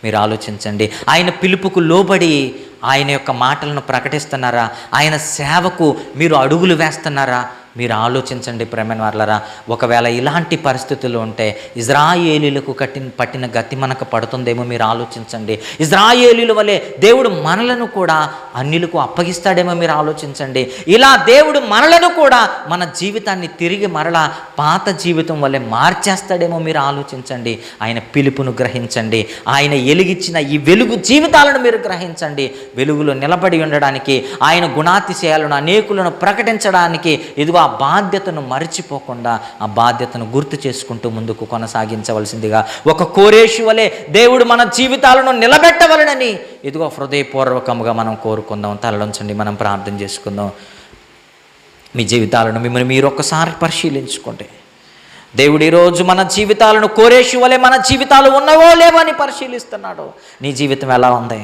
మీరు ఆలోచించండి. ఆయన పిలుపుకు లోబడి ఆయన యొక్క మాటలను ప్రకటిస్తున్నారా? ఆయన సేవకు మీరు అడుగులు వేస్తున్నారా? మీరు ఆలోచించండి ప్రేమైన వారలారా. ఒకవేళ ఇలాంటి పరిస్థితులు ఉంటే ఇజ్రాయేలీలకు పట్టిన గతి మనకు పడుతుందేమో. మీరు ఆలోచించండి. ఇజ్రాయేలీల వలె దేవుడు మనలను కూడా అన్యులకు అప్పగిస్తాడేమో. మీరు ఆలోచించండి. ఇలా దేవుడు మనలను కూడా మన జీవితాన్ని తిరిగి మరలా పాత జీవితం వలె మార్చేస్తాడేమో. మీరు ఆలోచించండి. ఆయన పిలుపును గ్రహించండి. ఆయన వెలిగించిన ఈ వెలుగు జీవితాలను మీరు గ్రహించండి. వెలుగులో నిలబడి ఉండడానికి, ఆయన గుణాతిశయాలను అనేకులను ప్రకటించడానికి, ఇదిగో ఆ బాధ్యతను మర్చిపోకుండా ఆ బాధ్యతను గుర్తు చేసుకుంటూ ముందుకు కొనసాగించవలసిందిగా ఒక కోరేషు వలె దేవుడు మన జీవితాలను నిలబెట్టవలనని ఇదిగో హృదయపూర్వకంగా మనం కోరుకుందాం. తలలోంచండి, మనం ప్రార్థన చేసుకుందాం. మీ జీవితాలను మిమ్మల్ని మీరు ఒక్కసారి పరిశీలించుకోండి. దేవుడు ఈరోజు మన జీవితాలను, కోరేషు వలె మన జీవితాలు ఉన్నవో లేవో అని పరిశీలిస్తున్నాడు. నీ జీవితం ఎలా ఉంది?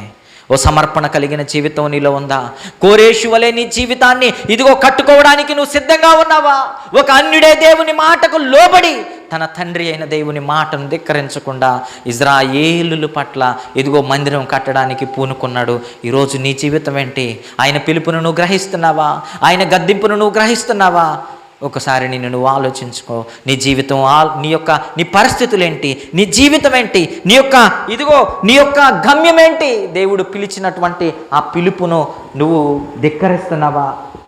ఓ సమర్పణ కలిగిన జీవితం నీలో ఉందా? కోరేషు వలె నీ జీవితాన్ని ఇదిగో కట్టుకోవడానికి నువ్వు సిద్ధంగా ఉన్నావా? ఒక అన్యుడే దేవుని మాటకు లోబడి తన తండ్రి అయిన దేవుని మాటను ధిక్కరించకుండా ఇజ్రాయేలుల పట్ల ఇదిగో మందిరం కట్టడానికి పూనుకున్నాడు. ఈరోజు నీ జీవితం ఏంటి? ఆయన పిలుపును నువ్వు గ్రహిస్తున్నావా? ఆయన గద్దింపును నువ్వు గ్రహిస్తున్నావా? ఒకసారి నువ్వు ఆలోచించుకో. నీ జీవితం, నీ పరిస్థితులు ఏంటి? నీ జీవితం ఏంటి? నీ యొక్క గమ్యం ఏంటి? దేవుడు పిలిచినటువంటి ఆ పిలుపును నువ్వు ధిక్కరిస్తున్నావా?